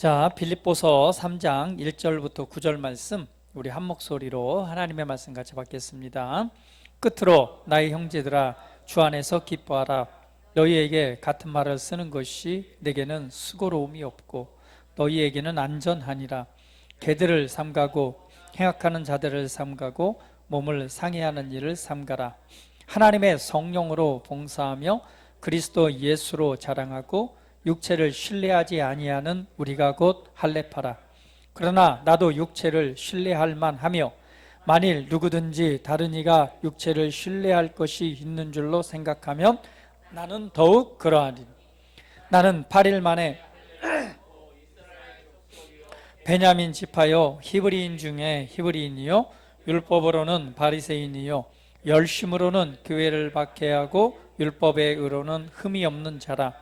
자, 빌립보서 3장 1절부터 9절 말씀 우리 한 목소리로 하나님의 말씀 같이 받겠습니다. 끝으로 나의 형제들아 주 안에서 기뻐하라. 너희에게 같은 말을 쓰는 것이 내게는 수고로움이 없고 너희에게는 안전하니라. 개들을 삼가고 행악하는 자들을 삼가고 몸을 상해하는 일을 삼가라. 하나님의 성령으로 봉사하며 그리스도 예수로 자랑하고 육체를 신뢰하지 아니하는 우리가 곧 할례파라. 그러나 나도 육체를 신뢰할 만하며 만일 누구든지 다른 이가 육체를 신뢰할 것이 있는 줄로 생각하면 나는 더욱 그러하니. 나는 8일 만에 베냐민 지파요 히브리인 중에 히브리인이요 율법으로는 바리새인이요 열심으로는 교회를 박해하고 율법의 의로는 흠이 없는 자라.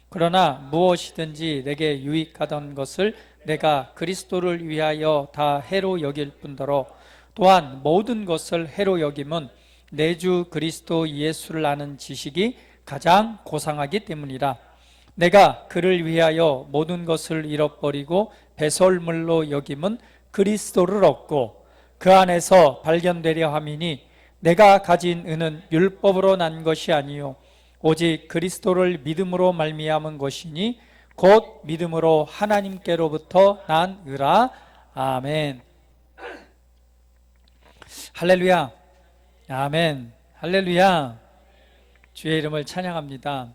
그러나 무엇이든지 내게 유익하던 것을 내가 그리스도를 위하여 다 해로 여길 뿐더러 또한 모든 것을 해로 여김은 내 주 그리스도 예수를 아는 지식이 가장 고상하기 때문이라. 내가 그를 위하여 모든 것을 잃어버리고 배설물로 여김은 그리스도를 얻고 그 안에서 발견되려 함이니 내가 가진 은은 율법으로 난 것이 아니요 오직 그리스도를 믿음으로 말미암은 것이니 곧 믿음으로 하나님께로부터 난 의라. 아멘. 할렐루야. 아멘. 할렐루야. 주의 이름을 찬양합니다.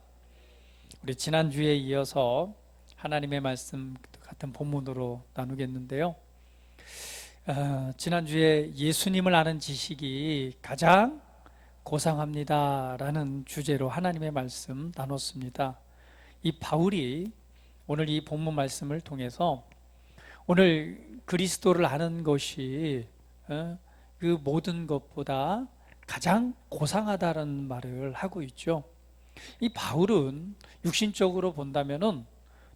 우리 지난주에 이어서 하나님의 말씀 같은 본문으로 나누겠는데요. 지난주에 예수님을 아는 지식이 가장 고상합니다 라는 주제로 하나님의 말씀 나눴습니다. 이 바울이 오늘 이 본문 말씀을 통해서 오늘 그리스도를 아는 것이 그 모든 것보다 가장 고상하다는 말을 하고 있죠. 이 바울은 육신적으로 본다면은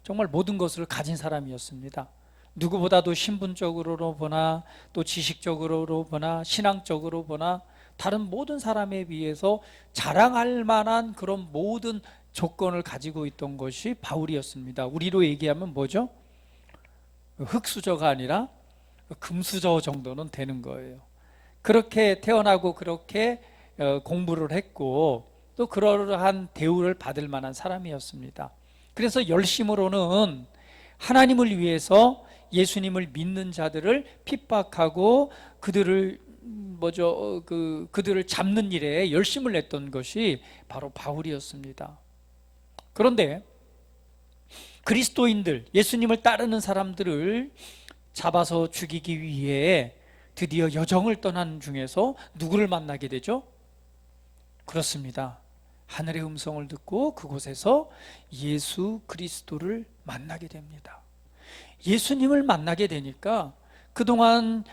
정말 모든 것을 가진 사람이었습니다. 누구보다도 신분적으로 보나 또 지식적으로 보나 신앙적으로 보나 다른 모든 사람에 비해서 자랑할 만한 그런 모든 조건을 가지고 있던 것이 바울이었습니다. 우리로 얘기하면 뭐죠? 흙수저가 아니라 금수저 정도는 되는 거예요. 그렇게 태어나고 그렇게 공부를 했고 또 그러한 대우를 받을 만한 사람이었습니다. 그래서 열심으로는 하나님을 위해서 예수님을 믿는 자들을 핍박하고 그들을 잡는 일에 열심을 냈던 것이 바로 바울이었습니다. 그런데 그리스도인들, 예수님을 따르는 사람들을 잡아서 죽이기 위해 드디어 여정을 떠난 중에서 누구를 만나게 되죠? 그렇습니다. 하늘의 음성을 듣고 그곳에서 예수 그리스도를 만나게 됩니다. 예수님을 만나게 되니까 그동안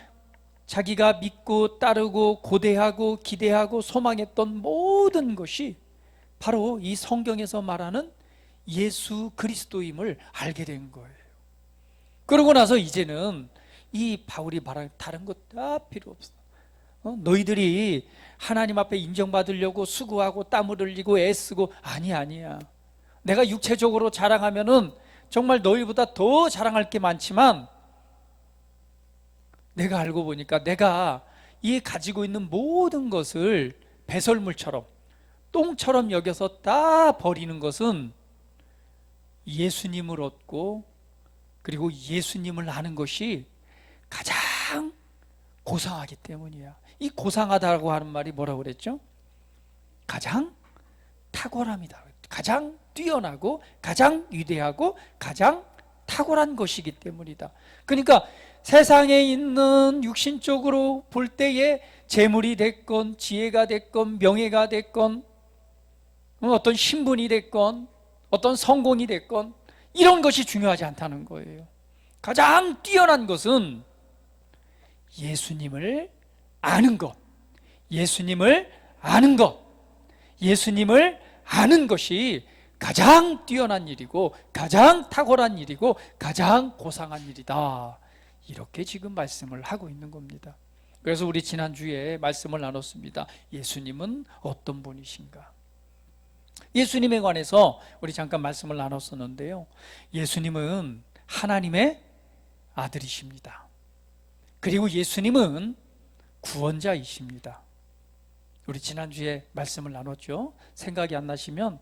자기가 믿고 따르고 고대하고 기대하고 소망했던 모든 것이 바로 이 성경에서 말하는 예수 그리스도임을 알게 된 거예요. 그러고 나서 이제는 이 바울이 말할 다른 것 다 필요 없어. 너희들이 하나님 앞에 인정받으려고 수고하고 땀을 흘리고 애쓰고 아니야. 내가 육체적으로 자랑하면은 정말 너희보다 더 자랑할 게 많지만 내가 알고 보니까 내가 이 가지고 있는 모든 것을 배설물처럼 똥처럼 여겨서 다 버리는 것은 예수님을 얻고 그리고 예수님을 아는 것이 가장 고상하기 때문이야. 이 고상하다고 하는 말이 뭐라고 그랬죠? 가장 탁월함이다. 가장 뛰어나고 가장 위대하고 가장 탁월한 것이기 때문이다. 그러니까 세상에 있는 육신적으로 볼 때에 재물이 됐건 지혜가 됐건 명예가 됐건 어떤 신분이 됐건 어떤 성공이 됐건 이런 것이 중요하지 않다는 거예요. 가장 뛰어난 것은 예수님을 아는 것, 예수님을 아는 것, 예수님을 아는 것이 가장 뛰어난 일이고 가장 탁월한 일이고 가장 고상한 일이다. 이렇게 지금 말씀을 하고 있는 겁니다. 그래서 우리 지난주에 말씀을 나눴습니다. 예수님은 어떤 분이신가? 예수님에 관해서 우리 잠깐 말씀을 나눴었는데요. 예수님은 하나님의 아들이십니다. 그리고 예수님은 구원자이십니다. 우리 지난주에 말씀을 나눴죠. 생각이 안 나시면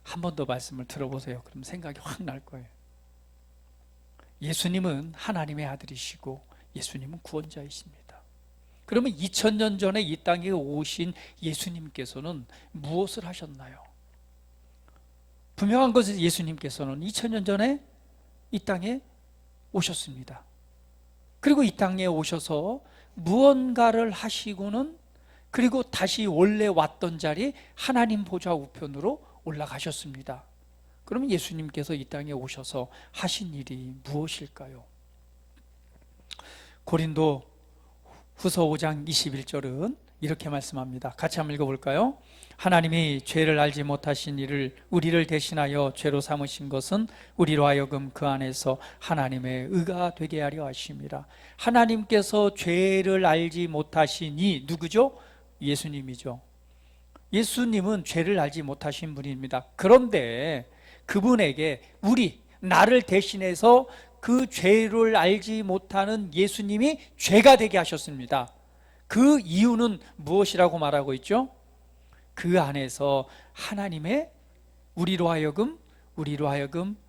한 번 더 말씀을 들어보세요. 그럼 생각이 확 날 거예요. 예수님은 하나님의 아들이시고 예수님은 구원자이십니다. 그러면 2000년 전에 이 땅에 오신 예수님께서는 무엇을 하셨나요? 분명한 것은 예수님께서는 2000년 전에 이 땅에 오셨습니다. 그리고 이 땅에 오셔서 무언가를 하시고는 그리고 다시 원래 왔던 자리 하나님 보좌 우편으로 올라가셨습니다. 그러면 예수님께서 이 땅에 오셔서 하신 일이 무엇일까요? 고린도 후서 5장 21절은 이렇게 말씀합니다. 같이 한번 읽어볼까요? 하나님이 죄를 알지 못하신 이를 우리를 대신하여 죄로 삼으신 것은 우리로 하여금 그 안에서 하나님의 의가 되게 하려 하심이라. 하나님께서 죄를 알지 못하신 이 누구죠? 예수님이죠. 예수님은 죄를 알지 못하신 분입니다. 그런데 그분에게 나를 대신해서 그 죄를 알지 못하는 예수님이 죄가 되게 하셨습니다. 그 이유는 무엇이라고 말하고 있죠? 그 안에서 하나님의 우리로 하여금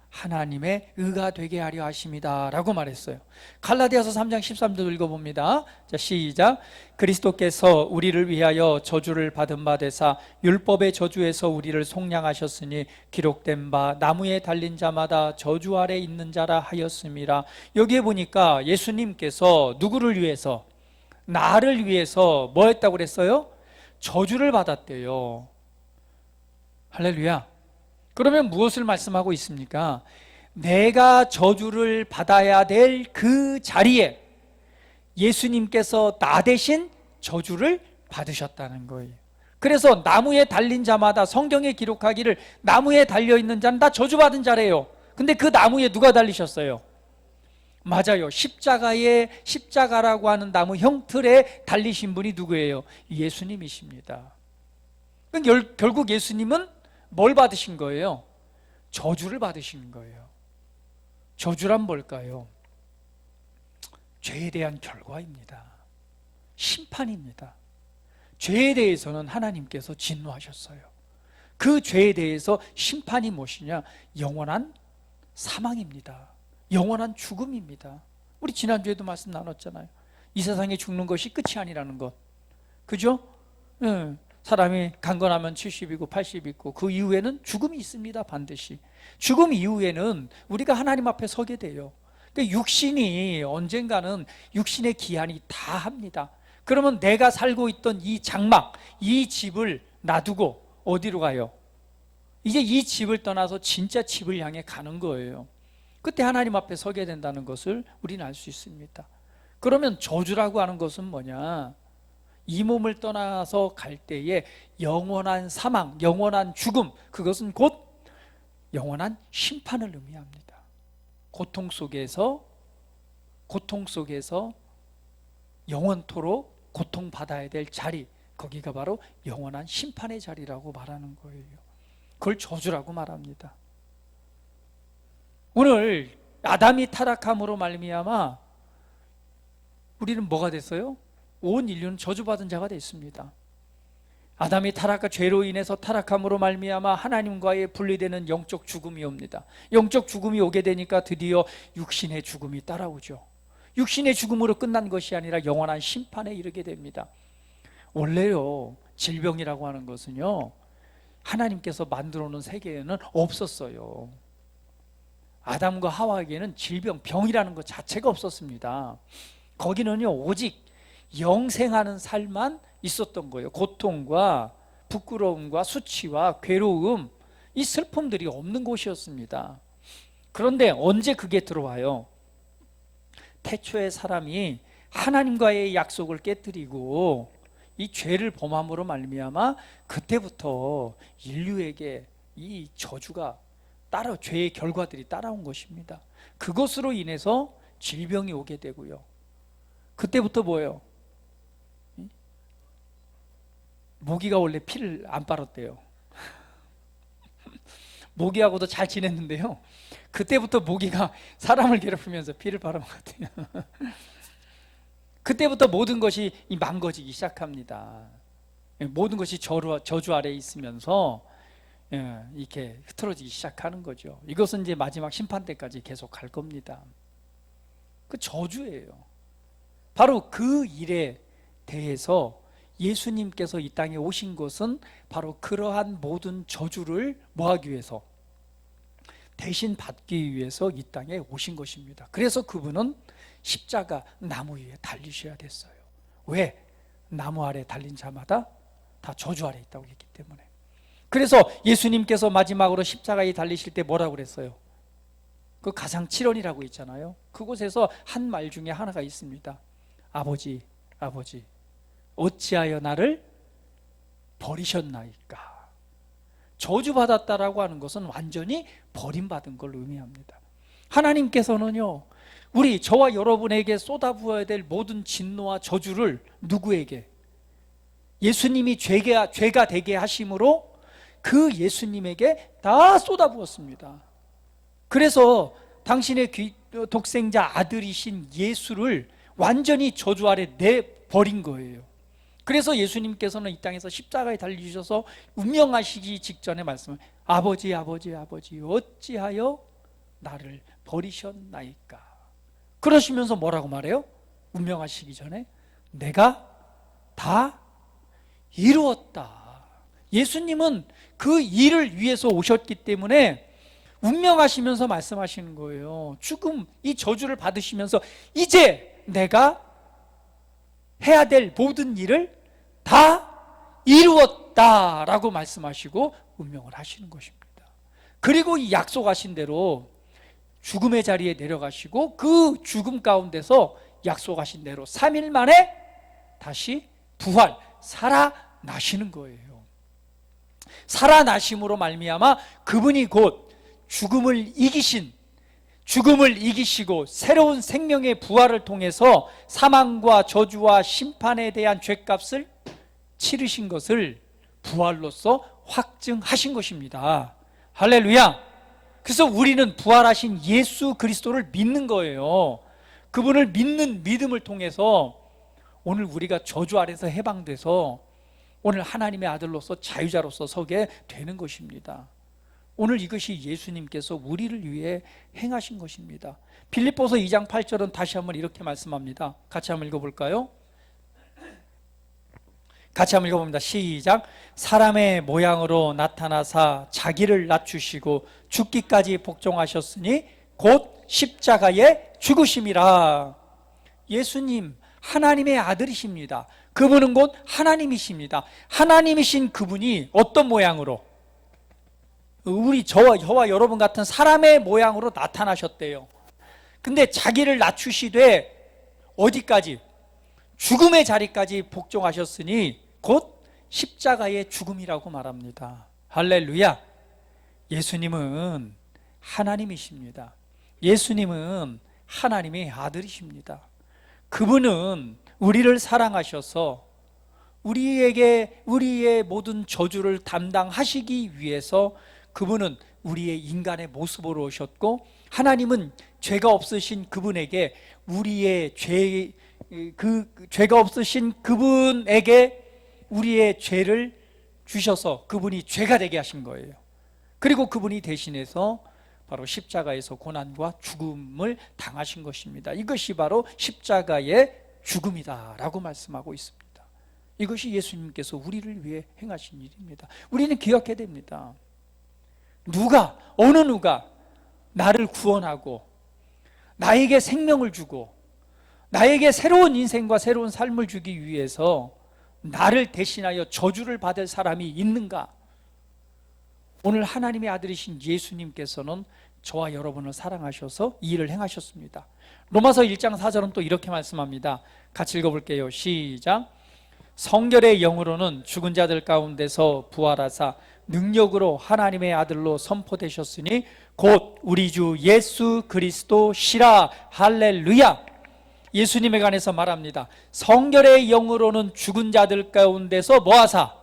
하나님의 의가 되게 하려 하심이다 라고 말했어요. 갈라디아서 3장 13절 읽어봅니다. 자, 시작. 그리스도께서 우리를 위하여 저주를 받은 바 되사 율법의 저주에서 우리를 속량하셨으니 기록된 바 나무에 달린 자마다 저주 아래 있는 자라 하였음이라. 여기에 보니까 예수님께서 누구를 위해서? 나를 위해서 뭐 했다고 그랬어요? 저주를 받았대요. 할렐루야. 그러면 무엇을 말씀하고 있습니까? 내가 저주를 받아야 될 그 자리에 예수님께서 나 대신 저주를 받으셨다는 거예요. 그래서 나무에 달린 자마다 성경에 기록하기를 나무에 달려있는 자는 다 저주받은 자래요. 근데 그 나무에 누가 달리셨어요? 맞아요. 십자가라고 하는 나무 형틀에 달리신 분이 누구예요? 예수님이십니다. 결국 예수님은 뭘 받으신 거예요? 저주를 받으신 거예요. 저주란 뭘까요? 죄에 대한 결과입니다. 심판입니다. 죄에 대해서는 하나님께서 진노하셨어요. 그 죄에 대해서 심판이 무엇이냐? 영원한 사망입니다. 영원한 죽음입니다. 우리 지난주에도 말씀 나눴잖아요. 이 세상에 죽는 것이 끝이 아니라는 것. 그죠? 사람이 강건하면 70이고 80 있고 그 이후에는 죽음이 있습니다. 반드시. 죽음 이후에는 우리가 하나님 앞에 서게 돼요. 그러니까 육신이 언젠가는 육신의 기한이 다 합니다. 그러면 내가 살고 있던 이 장막, 이 집을 놔두고 어디로 가요? 이제 이 집을 떠나서 진짜 집을 향해 가는 거예요. 그때 하나님 앞에 서게 된다는 것을 우리는 알 수 있습니다. 그러면 저주라고 하는 것은 뭐냐? 이 몸을 떠나서 갈 때에 영원한 사망, 영원한 죽음, 그것은 곧 영원한 심판을 의미합니다. 고통 속에서 영원토록 고통받아야 될 자리, 거기가 바로 영원한 심판의 자리라고 말하는 거예요. 그걸 저주라고 말합니다. 오늘 아담이 타락함으로 말미암아 우리는 뭐가 됐어요? 온 인류는 저주받은 자가 됐습니다. 아담이 타락과 죄로 인해서 타락함으로 말미암아 하나님과의 분리되는 영적 죽음이 옵니다. 영적 죽음이 오게 되니까 드디어 육신의 죽음이 따라오죠. 육신의 죽음으로 끝난 것이 아니라 영원한 심판에 이르게 됩니다. 원래요, 질병이라고 하는 것은요, 하나님께서 만들어 놓은 세계에는 없었어요. 아담과 하와에게는 질병, 병이라는 것 자체가 없었습니다. 거기는요, 오직 영생하는 삶만 있었던 거예요. 고통과 부끄러움과 수치와 괴로움, 이 슬픔들이 없는 곳이었습니다. 그런데 언제 그게 들어와요? 태초에 사람이 하나님과의 약속을 깨뜨리고 이 죄를 범함으로 말미암아 그때부터 인류에게 이 저주가 죄의 결과들이 따라온 것입니다. 그것으로 인해서 질병이 오게 되고요. 그때부터 뭐예요? 모기가 원래 피를 안 빨았대요. 모기하고도 잘 지냈는데요, 그때부터 모기가 사람을 괴롭히면서 피를 빨아먹었대요. 그때부터 모든 것이 망가지기 시작합니다. 모든 것이 저주 아래에 있으면서 이렇게 흐트러지기 시작하는 거죠. 이것은 이제 마지막 심판 때까지 계속 갈 겁니다. 그 저주예요. 바로 그 일에 대해서 예수님께서 이 땅에 오신 것은 바로 그러한 모든 저주를 뭐하기 위해서, 대신 받기 위해서 이 땅에 오신 것입니다. 그래서 그분은 십자가 나무 위에 달리셔야 됐어요. 왜? 나무 아래 달린 자마다 다 저주 아래 있다고 했기 때문에. 그래서 예수님께서 마지막으로 십자가에 달리실 때 뭐라고 그랬어요? 그 가상 7원이라고 있잖아요. 그곳에서 한 말 중에 하나가 있습니다. 아버지, 아버지, 어찌하여 나를 버리셨나이까. 저주받았다라고 하는 것은 완전히 버림받은 걸 의미합니다. 하나님께서는요, 저와 여러분에게 쏟아부어야 될 모든 진노와 저주를 누구에게? 예수님이 죄가 되게 하심으로 그 예수님에게 다 쏟아부었습니다. 그래서 당신의 독생자 아들이신 예수를 완전히 저주 아래 내버린 거예요. 그래서 예수님께서는 이 땅에서 십자가에 달리셔서 운명하시기 직전에 말씀을, 아버지, 아버지, 아버지, 어찌하여 나를 버리셨나이까. 그러시면서 뭐라고 말해요? 운명하시기 전에 내가 다 이루었다. 예수님은 그 일을 위해서 오셨기 때문에 운명하시면서 말씀하시는 거예요. 죽음, 이 저주를 받으시면서 이제 내가 해야 될 모든 일을 다 이루었다라고 말씀하시고 운명을 하시는 것입니다. 그리고 이 약속하신 대로 죽음의 자리에 내려가시고 그 죽음 가운데서 약속하신 대로 3일 만에 다시 부활, 살아나시는 거예요. 살아나심으로 말미암아 그분이 곧 죽음을 이기시고 새로운 생명의 부활을 통해서 사망과 저주와 심판에 대한 죄값을 치르신 것을 부활로서 확증하신 것입니다. 할렐루야. 그래서 우리는 부활하신 예수 그리스도를 믿는 거예요. 그분을 믿는 믿음을 통해서 오늘 우리가 저주 아래서 해방돼서 오늘 하나님의 아들로서 자유자로서 서게 되는 것입니다. 오늘 이것이 예수님께서 우리를 위해 행하신 것입니다. 빌립보서 2장 8절은 다시 한번 이렇게 말씀합니다. 같이 한번 읽어볼까요? 같이 한번 읽어봅니다. 시작. 사람의 모양으로 나타나사 자기를 낮추시고 죽기까지 복종하셨으니 곧 십자가에 죽으심이라. 예수님 하나님의 아들이십니다. 그분은 곧 하나님이십니다. 하나님이신 그분이 어떤 모양으로? 저와 여러분 같은 사람의 모양으로 나타나셨대요. 근데 자기를 낮추시되 어디까지? 죽음의 자리까지 복종하셨으니 곧 십자가의 죽음이라고 말합니다. 할렐루야. 예수님은 하나님이십니다. 예수님은 하나님의 아들이십니다. 그분은 우리를 사랑하셔서 우리의 모든 저주를 담당하시기 위해서 그분은 우리의 인간의 모습으로 오셨고, 하나님은 죄가 없으신 그분에게 죄가 없으신 그분에게 우리의 죄를 주셔서 그분이 죄가 되게 하신 거예요. 그리고 그분이 대신해서 바로 십자가에서 고난과 죽음을 당하신 것입니다. 이것이 바로 십자가의 죽음이다라고 말씀하고 있습니다. 이것이 예수님께서 우리를 위해 행하신 일입니다. 우리는 기억해야 됩니다. 어느 누가 나를 구원하고 나에게 생명을 주고 나에게 새로운 인생과 새로운 삶을 주기 위해서 나를 대신하여 저주를 받을 사람이 있는가? 오늘 하나님의 아들이신 예수님께서는 저와 여러분을 사랑하셔서 이 일을 행하셨습니다. 로마서 1장 4절은 또 이렇게 말씀합니다. 같이 읽어볼게요. 시작. 성결의 영으로는 죽은 자들 가운데서 부활하사 능력으로 하나님의 아들로 선포되셨으니 곧 우리 주 예수 그리스도시라. 할렐루야. 예수님에 관해서 말합니다. 성결의 영으로는 죽은 자들 가운데서 뭐하사?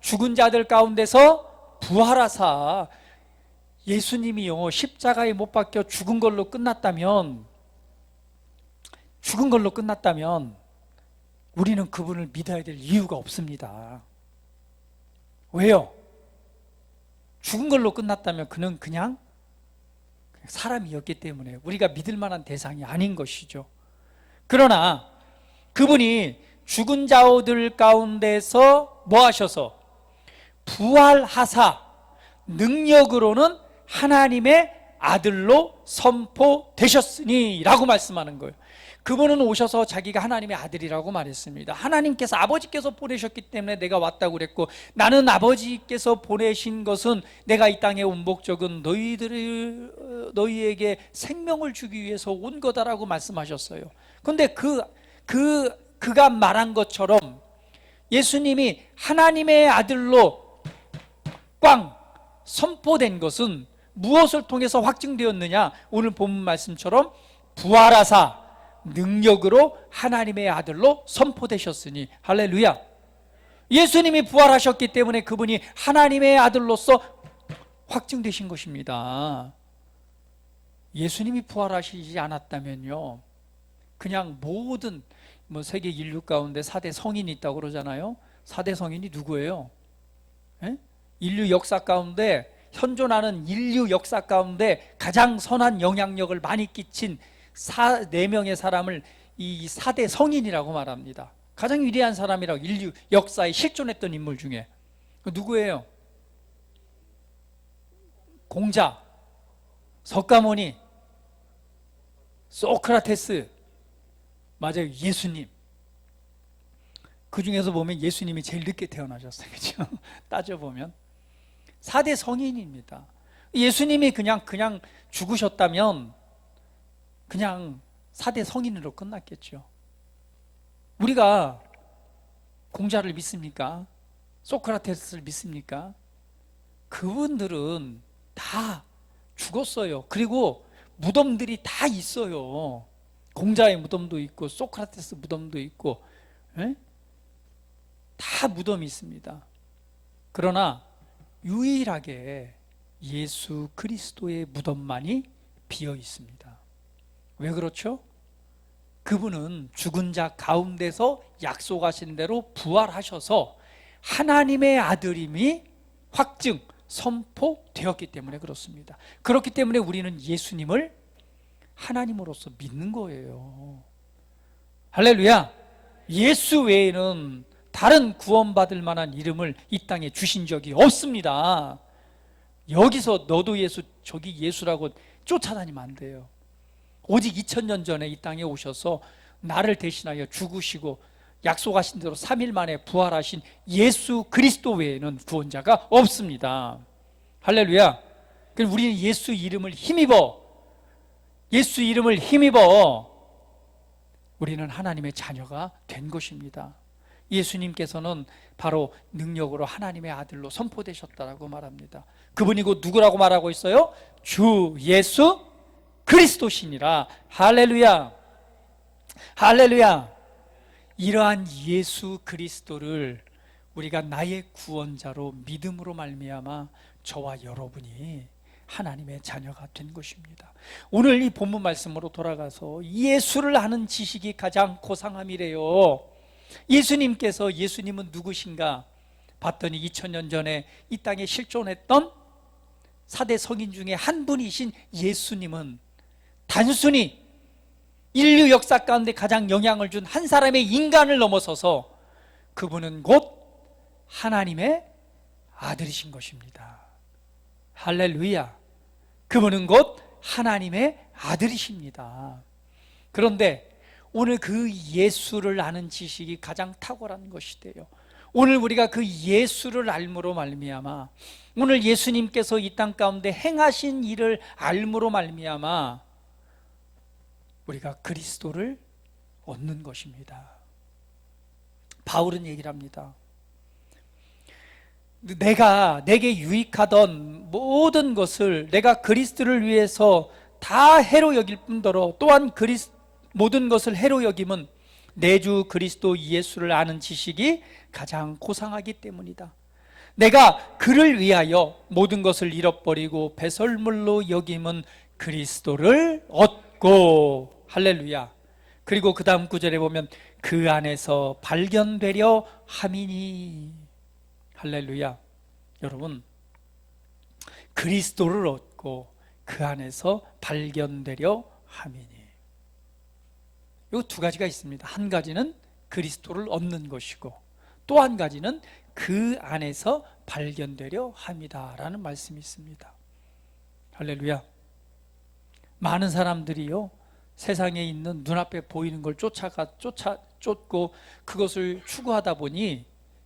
죽은 자들 가운데서 부활하사. 예수님이요 십자가에 못 박혀 죽은 걸로 끝났다면 우리는 그분을 믿어야 될 이유가 없습니다. 왜요? 죽은 걸로 끝났다면 그는 그냥 사람이었기 때문에 우리가 믿을 만한 대상이 아닌 것이죠. 그러나 그분이 죽은 자들 가운데서 뭐 하셔서 부활하사 능력으로는 하나님의 아들로 선포되셨으니 라고 말씀하는 거예요. 그분은 오셔서 자기가 하나님의 아들이라고 말했습니다. 하나님께서 아버지께서 보내셨기 때문에 내가 왔다고 그랬고, 나는 아버지께서 보내신 것은 내가 이 땅에 온 목적은 너희에게 생명을 주기 위해서 온 거다라고 말씀하셨어요. 그런데 그가 말한 것처럼 예수님이 하나님의 아들로 꽝 선포된 것은 무엇을 통해서 확증되었느냐? 오늘 본문 말씀처럼 부활하사 능력으로 하나님의 아들로 선포되셨으니. 할렐루야. 예수님이 부활하셨기 때문에 그분이 하나님의 아들로서 확증되신 것입니다. 예수님이 부활하시지 않았다면요, 그냥 모든 세계 인류 가운데 4대 성인이 있다고 그러잖아요. 4대 성인이 누구예요? 에? 인류 역사 가운데, 현존하는 인류 역사 가운데 가장 선한 영향력을 많이 끼친 4명의 사람을 이 4대 성인이라고 말합니다. 가장 위대한 사람이라고, 인류 역사에 실존했던 인물 중에. 누구예요? 공자, 석가모니, 소크라테스, 맞아요, 예수님. 그 중에서 보면 예수님이 제일 늦게 태어나셨어요. 그렇죠? 따져보면 4대 성인입니다. 예수님이 그냥 죽으셨다면 그냥 4대 성인으로 끝났겠죠. 우리가 공자를 믿습니까? 소크라테스를 믿습니까? 그분들은 다 죽었어요. 그리고 무덤들이 다 있어요. 공자의 무덤도 있고 소크라테스 무덤도 있고, 에? 다 무덤이 있습니다. 그러나 유일하게 예수 그리스도의 무덤만이 비어 있습니다. 왜 그렇죠? 그분은 죽은 자 가운데서 약속하신 대로 부활하셔서 하나님의 아들임이 확증, 선포되었기 때문에 그렇습니다. 그렇기 때문에 우리는 예수님을 하나님으로서 믿는 거예요. 할렐루야. 예수 외에는 다른 구원받을 만한 이름을 이 땅에 주신 적이 없습니다. 여기서 너도 예수, 저기 예수라고 쫓아다니면 안 돼요. 오직 2000년 전에 이 땅에 오셔서 나를 대신하여 죽으시고 약속하신 대로 3일 만에 부활하신 예수 그리스도 외에는 구원자가 없습니다. 할렐루야. 그럼 우리는 예수 이름을 힘입어 우리는 하나님의 자녀가 된 것입니다. 예수님께서는 바로 능력으로 하나님의 아들로 선포되셨다라고 말합니다. 그분이 곧 누구라고 말하고 있어요? 주 예수 그리스도시니라. 할렐루야. 할렐루야. 이러한 예수 그리스도를 우리가 나의 구원자로 믿음으로 말미암아 저와 여러분이 하나님의 자녀가 된 것입니다. 오늘 이 본문 말씀으로 돌아가서 예수를 아는 지식이 가장 고상함이래요. 예수님은 누구신가 봤더니 2000년 전에 이 땅에 실존했던 4대 성인 중에 한 분이신 예수님은 단순히 인류 역사 가운데 가장 영향을 준 한 사람의 인간을 넘어서서 그분은 곧 하나님의 아들이신 것입니다. 할렐루야. 그분은 곧 하나님의 아들이십니다. 그런데 오늘 그 예수를 아는 지식이 가장 탁월한 것이 돼요. 오늘 우리가 그 예수를 알므로 말미암아, 오늘 예수님께서 이 땅 가운데 행하신 일을 알므로 말미암아 우리가 그리스도를 얻는 것입니다. 바울은 얘기를 합니다. 내게 유익하던 모든 것을 내가 그리스도를 위해서 다 해로 여길 뿐더러 또한 모든 것을 해로 여김은 내 주 그리스도 예수를 아는 지식이 가장 고상하기 때문이다. 내가 그를 위하여 모든 것을 잃어버리고 배설물로 여김은 그리스도를 얻고, 할렐루야. 그리고 그 다음 구절에 보면 그 안에서 발견되려 함이니, 할렐루야. 여러분, 그리스도를 얻고 그 안에서 발견되려 함이니, 이 두 가지가 있습니다. 한 가지는 그리스도를 얻는 것이고, 또 한 가지는 그 안에서 발견되려 함이다라는 말씀이 있습니다. 할렐루야. 많은 사람들이요, 세상에 있는 눈앞에 보이는 걸 쫓고 그것을 추구하다 보니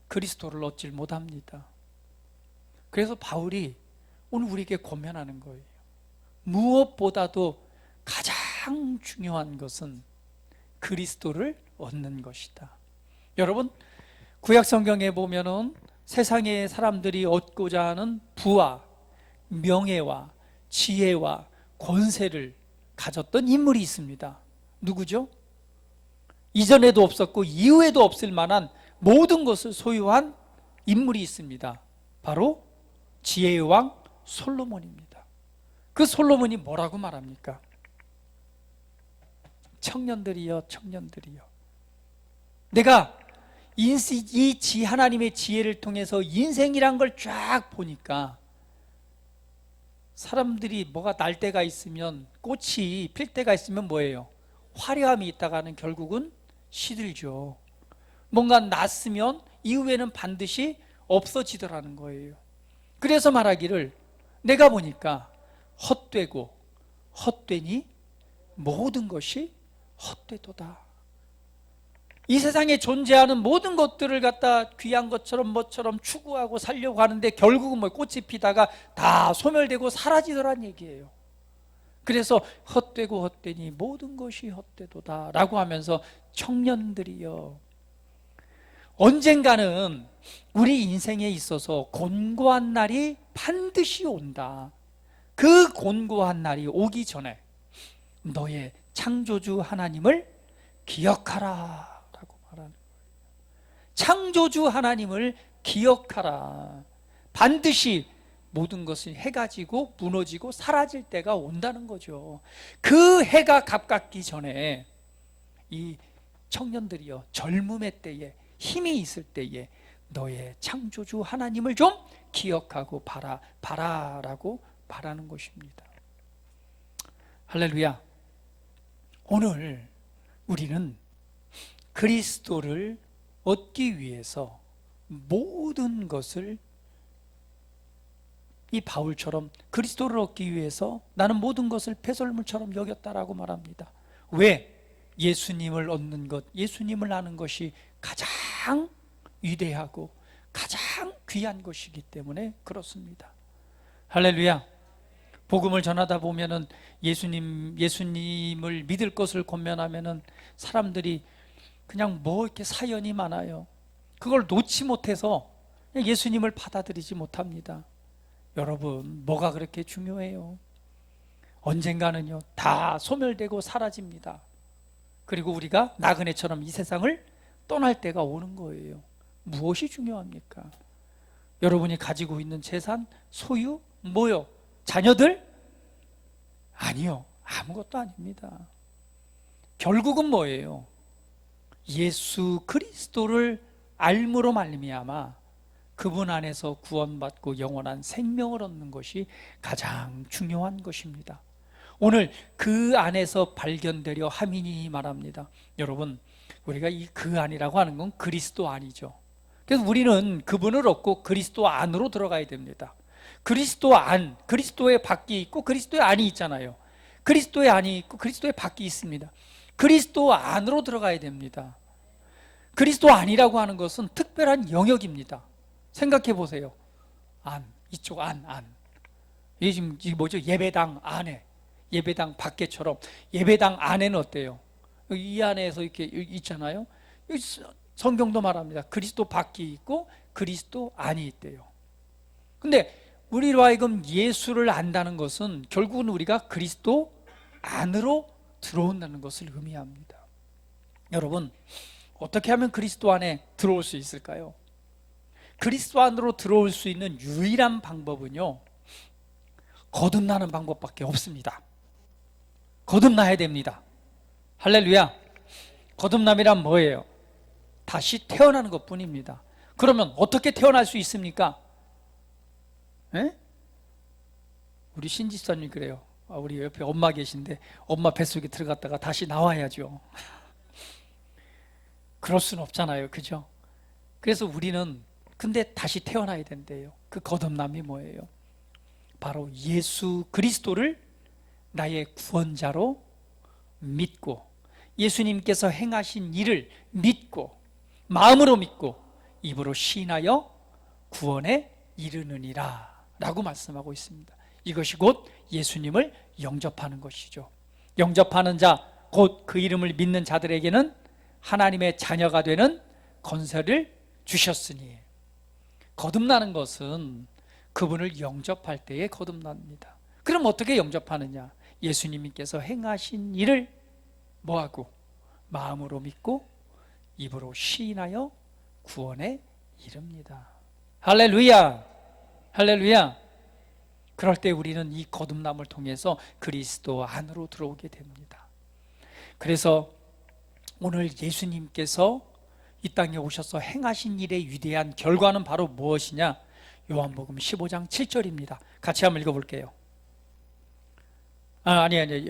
그리스도를 얻질 못합니다. 그래서 바울이 오늘 우리에게 권면하는 거예요. 무엇보다도 가장 중요한 것은 그리스도를 얻는 것이다. 여러분, 구약 성경에 보면은 세상의 사람들이 얻고자 하는 부와 명예와 지혜와 권세를 가졌던 인물이 있습니다. 누구죠? 이전에도 없었고 이후에도 없을 만한 모든 것을 소유한 인물이 있습니다. 바로 지혜의 왕 솔로몬입니다. 그 솔로몬이 뭐라고 말합니까? 청년들이여, 청년들이여, 내가 하나님의 지혜를 통해서 인생이란 걸 쫙 보니까 사람들이 뭐가 날 때가 있으면, 꽃이 필 때가 있으면 뭐예요? 화려함이 있다가는 결국은 시들죠. 뭔가 났으면 이후에는 반드시 없어지더라는 거예요. 그래서 말하기를, 내가 보니까 헛되고 헛되니 모든 것이 헛되도다. 이 세상에 존재하는 모든 것들을 갖다 귀한 것처럼 뭐처럼 추구하고 살려고 하는데 결국은 뭐 꽃이 피다가 다 소멸되고 사라지더란 얘기예요. 그래서 헛되고 헛되니 모든 것이 헛되도다 라고 하면서, 청년들이여, 언젠가는 우리 인생에 있어서 곤고한 날이 반드시 온다. 그 곤고한 날이 오기 전에 너의 창조주 하나님을 기억하라 라고 말하는 거예요. 창조주 하나님을 기억하라. 반드시 모든 것을 해가지고 무너지고 사라질 때가 온다는 거죠. 그 해가 가깝기 전에 이 청년들이여, 젊음의 때에, 힘이 있을 때에 너의 창조주 하나님을 좀 기억하고 바라라고 말하는 것입니다. 할렐루야. 오늘 우리는 그리스도를 얻기 위해서 모든 것을, 이 바울처럼 그리스도를 얻기 위해서 나는 모든 것을 폐설물처럼 여겼다라고 말합니다. 왜? 예수님을 얻는 것, 예수님을 아는 것이 가장 위대하고 가장 귀한 것이기 때문에 그렇습니다. 할렐루야. 복음을 전하다 보면은 예수님을 믿을 것을 권면하면은 사람들이 그냥 뭐 이렇게 사연이 많아요. 그걸 놓지 못해서 예수님을 받아들이지 못합니다. 여러분, 뭐가 그렇게 중요해요? 언젠가는요, 다 소멸되고 사라집니다. 그리고 우리가 나그네처럼 이 세상을 떠날 때가 오는 거예요. 무엇이 중요합니까? 여러분이 가지고 있는 재산, 소유, 뭐요? 자녀들? 아니요, 아무것도 아닙니다. 결국은 뭐예요? 예수 그리스도를 알므로 말미암아 그분 안에서 구원받고 영원한 생명을 얻는 것이 가장 중요한 것입니다. 오늘 그 안에서 발견되려 함이니 말합니다. 여러분, 우리가 이 그 안이라고 하는 건 그리스도 안이죠. 그래서 우리는 그분을 얻고 그리스도 안으로 들어가야 됩니다. 그리스도 안, 그리스도의 밖이 있고 그리스도의 안이 있잖아요. 그리스도의 안이 있고 그리스도의 밖이 있습니다. 그리스도 안으로 들어가야 됩니다. 그리스도 안이라고 하는 것은 특별한 영역입니다. 생각해 보세요. 안, 이쪽 안. 이게 지금 뭐죠? 예배당 안에, 예배당 밖에처럼. 예배당 안에는 어때요? 이 안에서 이렇게 있잖아요. 성경도 말합니다. 그리스도 밖이 있고 그리스도 안이 있대요. 근데 우리로 하여금 예수를 안다는 것은 결국은 우리가 그리스도 안으로 들어온다는 것을 의미합니다. 여러분, 어떻게 하면 그리스도 안에 들어올 수 있을까요? 그리스도 안으로 들어올 수 있는 유일한 방법은요, 거듭나는 방법밖에 없습니다. 거듭나야 됩니다. 할렐루야. 거듭남이란 뭐예요? 다시 태어나는 것 뿐입니다. 그러면 어떻게 태어날 수 있습니까? 에? 우리 신지사님 그래요. 우리 옆에 엄마 계신데 엄마 뱃속에 들어갔다가 다시 나와야죠. 그럴 수는 없잖아요. 그죠? 그래서 우리는 근데 다시 태어나야 된대요. 그 거듭남이 뭐예요? 바로 예수 그리스도를 나의 구원자로 믿고, 예수님께서 행하신 일을 믿고, 마음으로 믿고 입으로 시인하여 구원에 이르느니라 라고 말씀하고 있습니다. 이것이 곧 예수님을 영접하는 것이죠. 영접하는 자, 곧 그 이름을 믿는 자들에게는 하나님의 자녀가 되는 권세를 주셨으니, 거듭나는 것은 그분을 영접할 때에 거듭납니다. 그럼 어떻게 영접하느냐? 예수님께서 행하신 일을 뭐하고? 마음으로 믿고 입으로 시인하여 구원에 이릅니다. 할렐루야. 할렐루야. 그럴 때 우리는 이 거듭남을 통해서 그리스도 안으로 들어오게 됩니다. 그래서 오늘 예수님께서 이 땅에 오셔서 행하신 일의 위대한 결과는 바로 무엇이냐? 요한복음 15장 7절입니다. 같이 한번 읽어볼게요.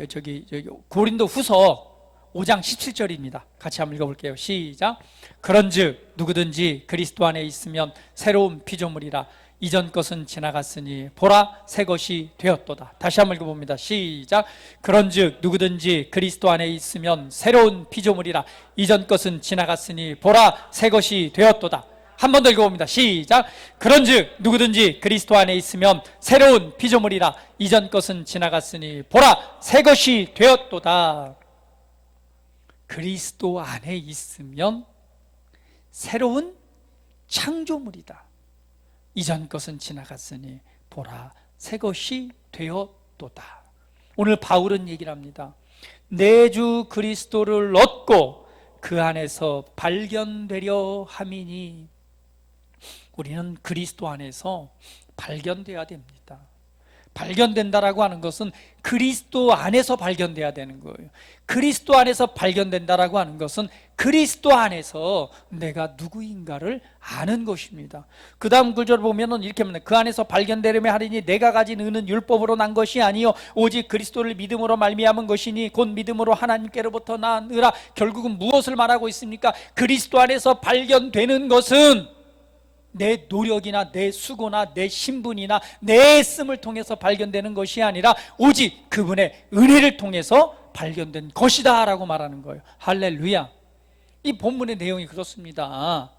저기 고린도 후서 5장 17절입니다. 같이 한번 읽어볼게요. 시작. 그런즉 누구든지 그리스도 안에 있으면 새로운 피조물이라. 이전 것은 지나갔으니 보라 새 것이 되었도다. 다시 한번 읽어봅니다. 시작. 그런즉 누구든지 그리스도 안에 있으면 새로운 피조물이라. 이전 것은 지나갔으니 보라 새 것이 되었도다. 한 번 더 읽어봅니다. 시작. 그런즉 누구든지 그리스도 안에 있으면 새로운 피조물이라. 이전 것은 지나갔으니 보라 새 것이 되었도다. 그리스도 안에 있으면 새로운 창조물이다. 이전 것은 지나갔으니 보라 새 것이 되었도다. 오늘 바울은 얘기를 합니다. 내 주 그리스도를 얻고 그 안에서 발견되려 함이니, 우리는 그리스도 안에서 발견돼야 됩니다. 발견된다라고 하는 것은 그리스도 안에서 발견돼야 되는 거예요. 그리스도 안에서 발견된다라고 하는 것은 그리스도 안에서 내가 누구인가를 아는 것입니다. 그 다음 구절 보면은 이렇게 합니다. 그 안에서 발견되려면 하리니 내가 가진 의는 율법으로 난 것이 아니요 오직 그리스도를 믿음으로 말미암은 것이니 곧 믿음으로 하나님께로부터 난 의라. 결국은 무엇을 말하고 있습니까? 그리스도 안에서 발견되는 것은 내 노력이나 내 수고나 내 신분이나 내 애씀을 통해서 발견되는 것이 아니라 오직 그분의 은혜를 통해서 발견된 것이다 라고 말하는 거예요. 할렐루야. 이 본문의 내용이 그렇습니다.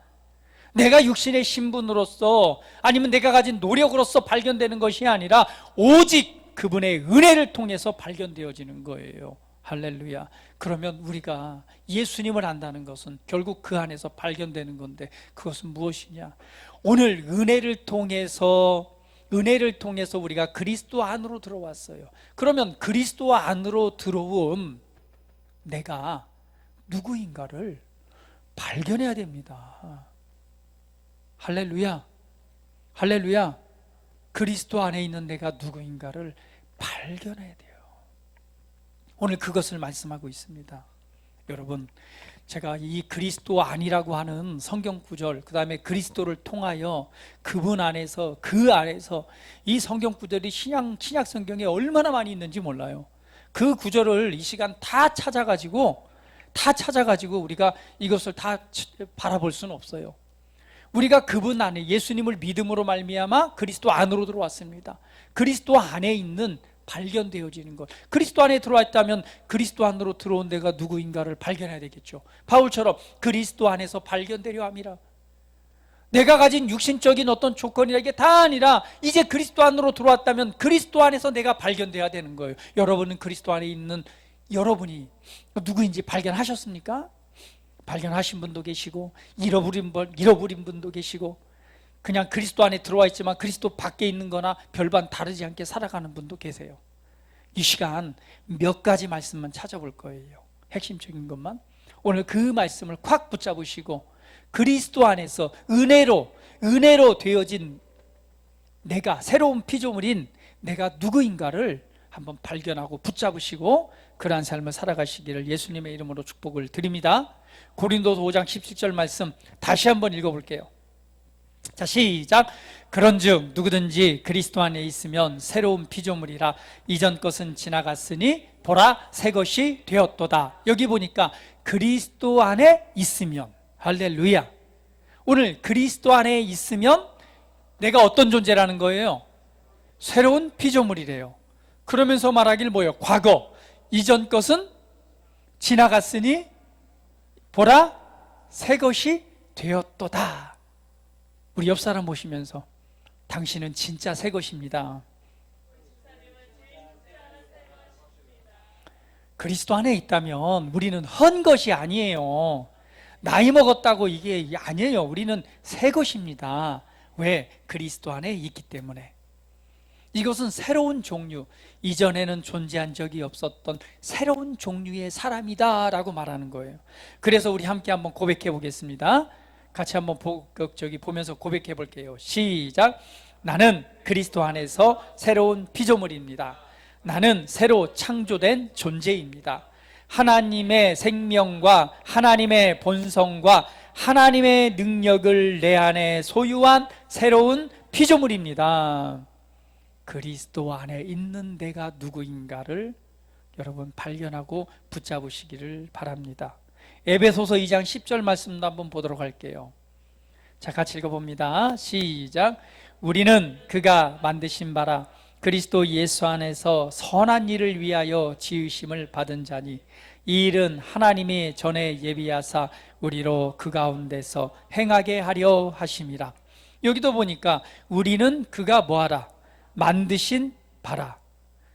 내가 육신의 신분으로서 아니면 내가 가진 노력으로서 발견되는 것이 아니라 오직 그분의 은혜를 통해서 발견되어지는 거예요. 할렐루야. 그러면 우리가 예수님을 안다는 것은 결국 그 안에서 발견되는 건데, 그것은 무엇이냐? 오늘 은혜를 통해서 우리가 그리스도 안으로 들어왔어요. 그러면 그리스도 안으로 들어온 내가 누구인가를 발견해야 됩니다. 할렐루야. 할렐루야. 그리스도 안에 있는 내가 누구인가를 발견해야 돼요. 오늘 그것을 말씀하고 있습니다. 여러분, 제가 이 그리스도 안이라고 하는 성경 구절, 그 다음에 그리스도를 통하여 그분 안에서, 그 안에서, 이 성경 구절이 신약 성경에 얼마나 많이 있는지 몰라요. 그 구절을 이 시간 다 찾아가지고 우리가 이것을 다 바라볼 수는 없어요. 우리가 그분 안에, 예수님을 믿음으로 말미암아 그리스도 안으로 들어왔습니다. 그리스도 안에 있는 발견되어지는 것, 그리스도 안에 들어왔다면 그리스도 안으로 들어온 내가 누구인가를 발견해야 되겠죠. 바울처럼 그리스도 안에서 발견되려 함이라. 내가 가진 육신적인 어떤 조건이나 이게 다 아니라 이제 그리스도 안으로 들어왔다면 그리스도 안에서 내가 발견돼야 되는 거예요. 여러분은 그리스도 안에 있는 여러분이 누구인지 발견하셨습니까? 발견하신 분도 계시고 잃어버린 분도 계시고, 그냥 그리스도 안에 들어와 있지만 그리스도 밖에 있는 거나 별반 다르지 않게 살아가는 분도 계세요. 이 시간 몇 가지 말씀만 찾아볼 거예요. 핵심적인 것만. 오늘 그 말씀을 콱 붙잡으시고 그리스도 안에서 은혜로 되어진 내가, 새로운 피조물인 내가 누구인가를 한번 발견하고 붙잡으시고 그러한 삶을 살아가시기를 예수님의 이름으로 축복을 드립니다. 고린도서 5장 17절 말씀 다시 한번 읽어볼게요. 자, 시작. 그런즉 누구든지 그리스도 안에 있으면 새로운 피조물이라. 이전 것은 지나갔으니 보라 새 것이 되었도다. 여기 보니까 그리스도 안에 있으면, 할렐루야. 오늘 그리스도 안에 있으면 내가 어떤 존재라는 거예요? 새로운 피조물이래요. 그러면서 말하길 뭐예요? 과거, 이전 것은 지나갔으니 보라 새 것이 되었도다. 우리 옆 사람 보시면서 당신은 진짜 새 것입니다. 그리스도 안에 있다면 우리는 헌 것이 아니에요. 나이 먹었다고 이게 아니에요. 우리는 새 것입니다. 왜? 그리스도 안에 있기 때문에. 이것은 새로운 종류, 이전에는 존재한 적이 없었던 새로운 종류의 사람이다 라고 말하는 거예요. 그래서 우리 함께 한번 고백해 보겠습니다. 같이 한번 보면서 고백해 볼게요. 시작. 나는 그리스도 안에서 새로운 피조물입니다. 나는 새로 창조된 존재입니다. 하나님의 생명과 하나님의 본성과 하나님의 능력을 내 안에 소유한 새로운 피조물입니다. 그리스도 안에 있는 내가 누구인가를 여러분 발견하고 붙잡으시기를 바랍니다. 에베소서 2장 10절 말씀도 한번 보도록 할게요. 자, 같이 읽어봅니다. 시작. 우리는 그가 만드신 바라 그리스도 예수 안에서 선한 일을 위하여 지으심을 받은 자니 이 일은 하나님이 전에 예비하사 우리로 그 가운데서 행하게 하려 하심이라. 여기도 보니까 우리는 그가 뭐하라? 만드신 바라.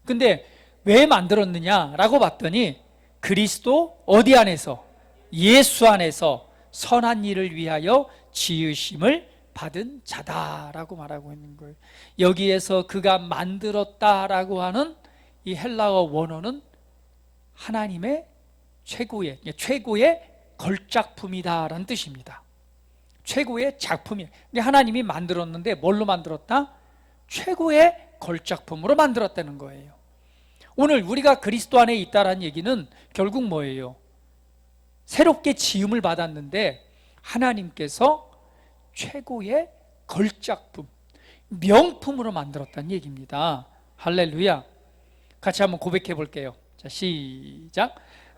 근데 왜 만들었느냐라고 봤더니 그리스도 어디 안에서? 예수 안에서 선한 일을 위하여 지으심을 받은 자다라고 말하고 있는 거예요. 여기에서 그가 만들었다라고 하는 이 헬라어 원어는 하나님의 최고의 걸작품이다라는 뜻입니다. 최고의 작품이에요. 하나님이 만들었는데 뭘로 만들었다? 최고의 걸작품으로 만들었다는 거예요. 오늘 우리가 그리스도 안에 있다라는 얘기는 결국 뭐예요? 새롭게 지음을 받았는데 하나님께서 최고의 걸작품, 명품으로 만들었다는 얘기입니다. 할렐루야. 같이 한번 고백해 볼게요. 자, 시작.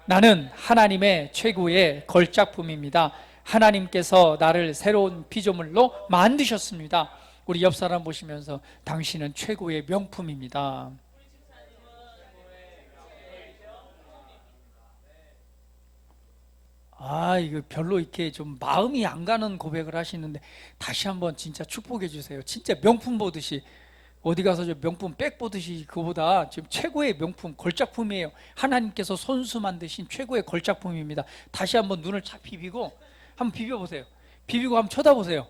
나는 하나님의 최고의 걸작품입니다. 하나님께서 나를 새로운 피조물로 만드셨습니다. 우리 옆 사람 보시면서 당신은 최고의 명품입니다. 이거 별로 이렇게 좀 마음이 안 가는 고백을 하시는데 다시 한번 진짜 축복해 주세요. 진짜 명품 보듯이 어디 가서 저 명품 백 보듯이 그보다 지금 최고의 명품 걸작품이에요. 하나님께서 손수 만드신 최고의 걸작품입니다. 다시 한번 눈을 착 비비고 한번 비벼보세요. 비비고 한번 쳐다보세요.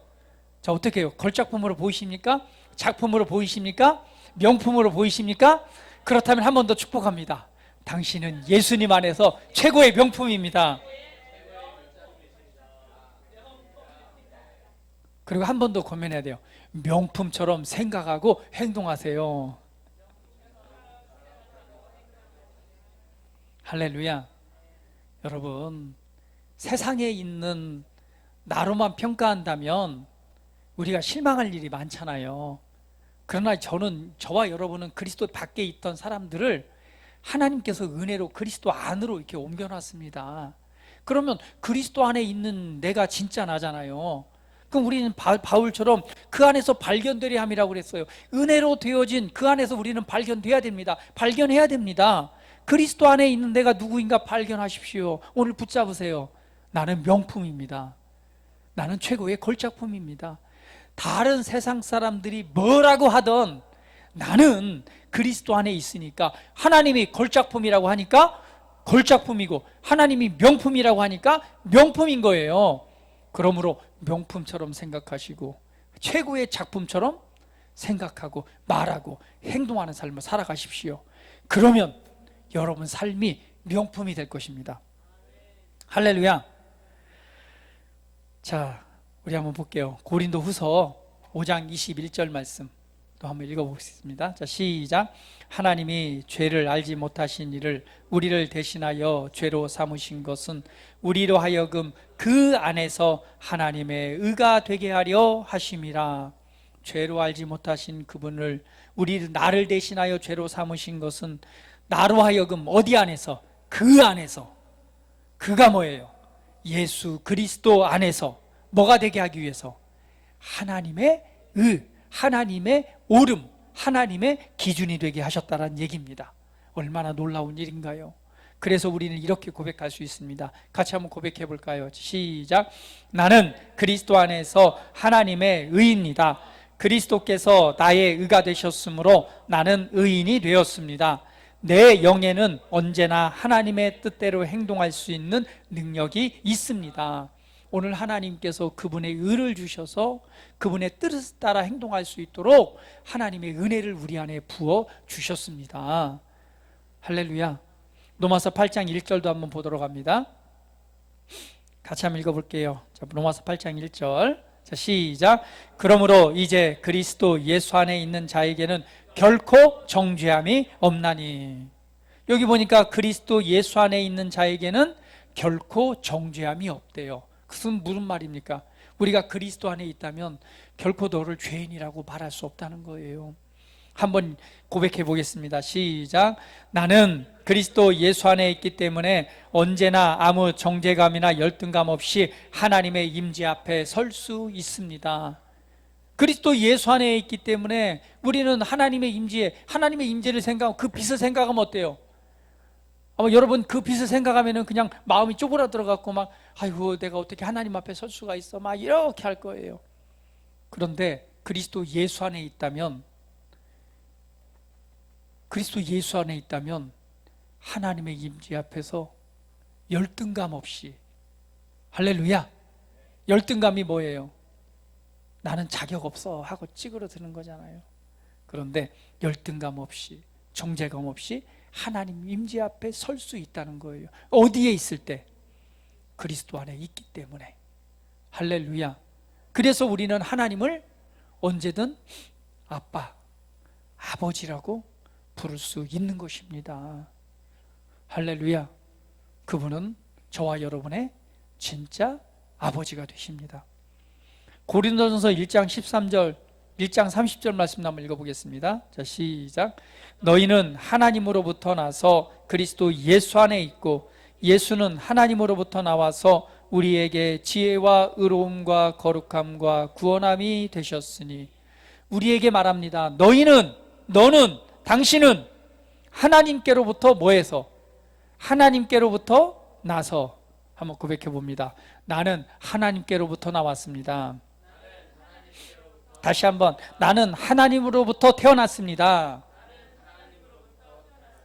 자, 어떻게 해요? 걸작품으로 보이십니까? 작품으로 보이십니까? 명품으로 보이십니까? 그렇다면 한 번 더 축복합니다. 당신은 예수님 안에서 최고의 명품입니다. 그리고 한 번 더 고민해야 돼요. 명품처럼 생각하고 행동하세요. 할렐루야. 여러분, 세상에 있는 나로만 평가한다면 우리가 실망할 일이 많잖아요. 그러나 저와 여러분은 그리스도 밖에 있던 사람들을 하나님께서 은혜로 그리스도 안으로 이렇게 옮겨놨습니다. 그러면 그리스도 안에 있는 내가 진짜 나잖아요. 그럼 우리는 바울처럼 그 안에서 발견되려 함이라고 그랬어요. 은혜로 되어진 그 안에서 우리는 발견돼야 됩니다. 발견해야 됩니다. 그리스도 안에 있는 내가 누구인가 발견하십시오. 오늘 붙잡으세요. 나는 명품입니다. 나는 최고의 걸작품입니다. 다른 세상 사람들이 뭐라고 하던 나는 그리스도 안에 있으니까 하나님이 걸작품이라고 하니까 걸작품이고 하나님이 명품이라고 하니까 명품인 거예요. 그러므로 명품처럼 생각하시고 최고의 작품처럼 생각하고 말하고 행동하는 삶을 살아가십시오. 그러면 여러분 삶이 명품이 될 것입니다. 할렐루야. 자, 우리 한번 볼게요. 고린도 후서 5장 21절 말씀 또 한번 읽어보겠습니다. 자, 시작. 하나님이 죄를 알지 못하신 이를 우리를 대신하여 죄로 삼으신 것은 우리로 하여금 그 안에서 하나님의 의가 되게 하려 하심이라. 죄로 알지 못하신 그분을 나를 대신하여 죄로 삼으신 것은 나로 하여금 어디 안에서? 그 안에서. 그가 뭐예요? 예수 그리스도 안에서 뭐가 되게 하기 위해서? 하나님의 하나님의 옳음, 하나님의 기준이 되게 하셨다는 얘기입니다. 얼마나 놀라운 일인가요? 그래서 우리는 이렇게 고백할 수 있습니다. 같이 한번 고백해 볼까요? 시작. 나는 그리스도 안에서 하나님의 의입니다. 그리스도께서 나의 의가 되셨으므로 나는 의인이 되었습니다. 내 영에는 언제나 하나님의 뜻대로 행동할 수 있는 능력이 있습니다. 오늘 하나님께서 그분의 의를 주셔서 그분의 뜻을 따라 행동할 수 있도록 하나님의 은혜를 우리 안에 부어 주셨습니다. 할렐루야. 로마서 8장 1절도 한번 보도록 합니다. 같이 한번 읽어볼게요. 자, 로마서 8장 1절. 자, 시작. 그러므로 이제 그리스도 예수 안에 있는 자에게는 결코 정죄함이 없나니. 여기 보니까 그리스도 예수 안에 있는 자에게는 결코 정죄함이 없대요. 그것은 무슨 말입니까? 우리가 그리스도 안에 있다면 결코 너를 죄인이라고 말할 수 없다는 거예요. 한번 고백해 보겠습니다. 시작. 나는 그리스도 예수 안에 있기 때문에 언제나 아무 정죄감이나 열등감 없이 하나님의 임재 앞에 설 수 있습니다. 그리스도 예수 안에 있기 때문에 우리는 하나님의 임재를 생각하고 그 빛을 생각하면 어때요? 아마 여러분 그 빛을 생각하면은 그냥 마음이 쪼그라들어갖고 막 아이고 내가 어떻게 하나님 앞에 설 수가 있어 막 이렇게 할 거예요. 그런데 그리스도 예수 안에 있다면 하나님의 임재 앞에서 열등감 없이, 할렐루야, 열등감이 뭐예요? 나는 자격 없어 하고 찌그러드는 거잖아요. 그런데 열등감 없이, 정죄감 없이 하나님 임재 앞에 설 수 있다는 거예요. 어디에 있을 때? 그리스도 안에 있기 때문에. 할렐루야. 그래서 우리는 하나님을 언제든 아빠, 아버지라고 부를 수 있는 것입니다. 할렐루야. 그분은 저와 여러분의 진짜 아버지가 되십니다. 고린도전서 1장 13절, 1장 30절 말씀 한번 읽어보겠습니다. 자, 시작. 너희는 하나님으로부터 나서 그리스도 예수 안에 있고 예수는 하나님으로부터 나와서 우리에게 지혜와 의로움과 거룩함과 구원함이 되셨으니. 우리에게 말합니다. 너희는, 너는, 당신은 하나님께로부터 뭐해서? 하나님께로부터 나서. 한번 고백해 봅니다. 나는 하나님께로부터 나왔습니다. 다시 한번, 나는 하나님으로부터 태어났습니다.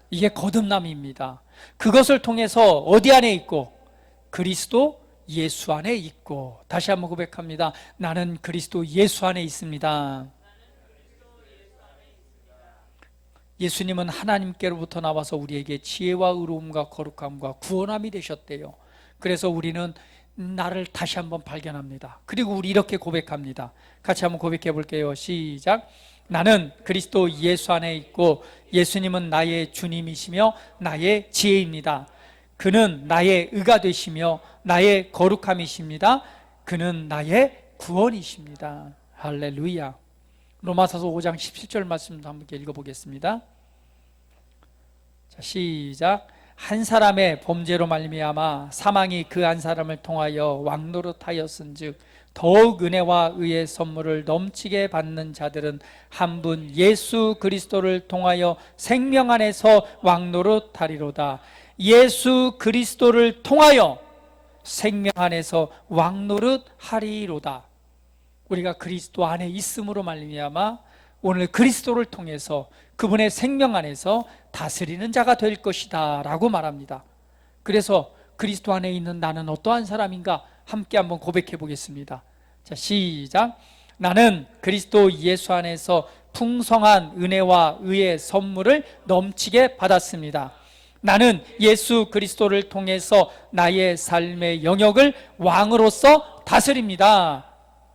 이게 거듭남입니다. 그것을 통해서 어디 안에 있고? 그리스도 예수 안에 있고. 다시 한번 고백합니다. 나는 그리스도 예수 안에 있습니다. 예수님은 하나님께로부터 나와서 우리에게 지혜와 의로움과 거룩함과 구원함이 되셨대요. 그래서 우리는 나를 다시 한번 발견합니다. 그리고 우리 이렇게 고백합니다. 같이 한번 고백해 볼게요. 시작. 나는 그리스도 예수 안에 있고 예수님은 나의 주님이시며 나의 지혜입니다. 그는 나의 의가 되시며 나의 거룩함이십니다. 그는 나의 구원이십니다. 할렐루야. 로마서서 5장 17절 말씀도 함께 읽어보겠습니다. 자, 시작. 한 사람의 범죄로 말미암아 사망이 그 한 사람을 통하여 왕노릇하였은즉 더욱 은혜와 의의 선물을 넘치게 받는 자들은 한 분 예수 그리스도를 통하여 생명 안에서 왕노릇하리로다. 예수 그리스도를 통하여 생명 안에서 왕노릇하리로다. 우리가 그리스도 안에 있음으로 말미암아 오늘 그리스도를 통해서 그분의 생명 안에서 다스리는 자가 될 것이다 라고 말합니다. 그래서 그리스도 안에 있는 나는 어떠한 사람인가 함께 한번 고백해 보겠습니다. 자, 시작. 나는 그리스도 예수 안에서 풍성한 은혜와 의의 선물을 넘치게 받았습니다. 나는 예수 그리스도를 통해서 나의 삶의 영역을 왕으로서 다스립니다.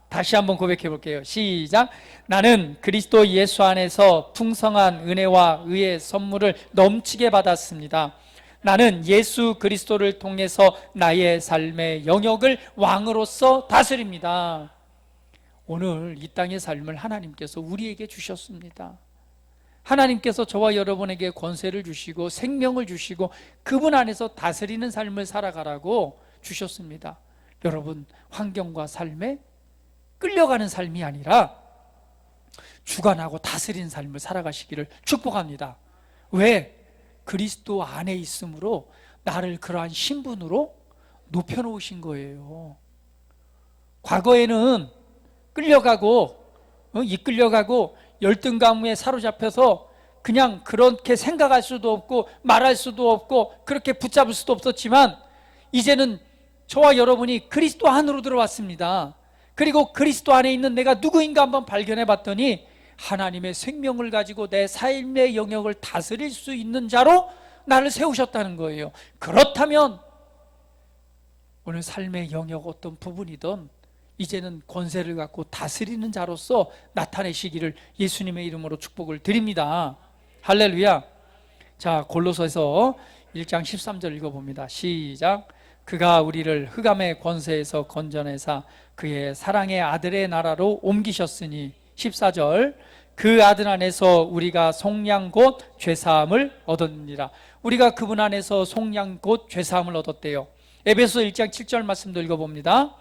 다시 한번 고백해 볼게요. 시작. 나는 그리스도 예수 안에서 풍성한 은혜와 의의 선물을 넘치게 받았습니다. 나는 예수 그리스도를 통해서 나의 삶의 영역을 왕으로서 다스립니다. 오늘 이 땅의 삶을 하나님께서 우리에게 주셨습니다. 하나님께서 저와 여러분에게 권세를 주시고 생명을 주시고 그분 안에서 다스리는 삶을 살아가라고 주셨습니다. 여러분, 환경과 삶에 끌려가는 삶이 아니라 주관하고 다스리는 삶을 살아가시기를 축복합니다. 왜? 그리스도 안에 있으므로 나를 그러한 신분으로 높여놓으신 거예요. 과거에는 끌려가고 이끌려가고 열등감에 사로잡혀서 그냥 그렇게 생각할 수도 없고 말할 수도 없고 그렇게 붙잡을 수도 없었지만 이제는 저와 여러분이 그리스도 안으로 들어왔습니다. 그리고 그리스도 안에 있는 내가 누구인가 한번 발견해 봤더니 하나님의 생명을 가지고 내 삶의 영역을 다스릴 수 있는 자로 나를 세우셨다는 거예요. 그렇다면 오늘 삶의 영역 어떤 부분이든 이제는 권세를 갖고 다스리는 자로서 나타내시기를 예수님의 이름으로 축복을 드립니다. 할렐루야. 자, 골로새서 1장 13절 읽어봅니다. 시작. 그가 우리를 흑암의 권세에서 건져내사 그의 사랑의 아들의 나라로 옮기셨으니 14절. 그 아들 안에서 우리가 속량 곧 죄사함을 얻었느니라. 우리가 그분 안에서 속량 곧 죄사함을 얻었대요. 에베소 1장 7절 말씀도 읽어봅니다.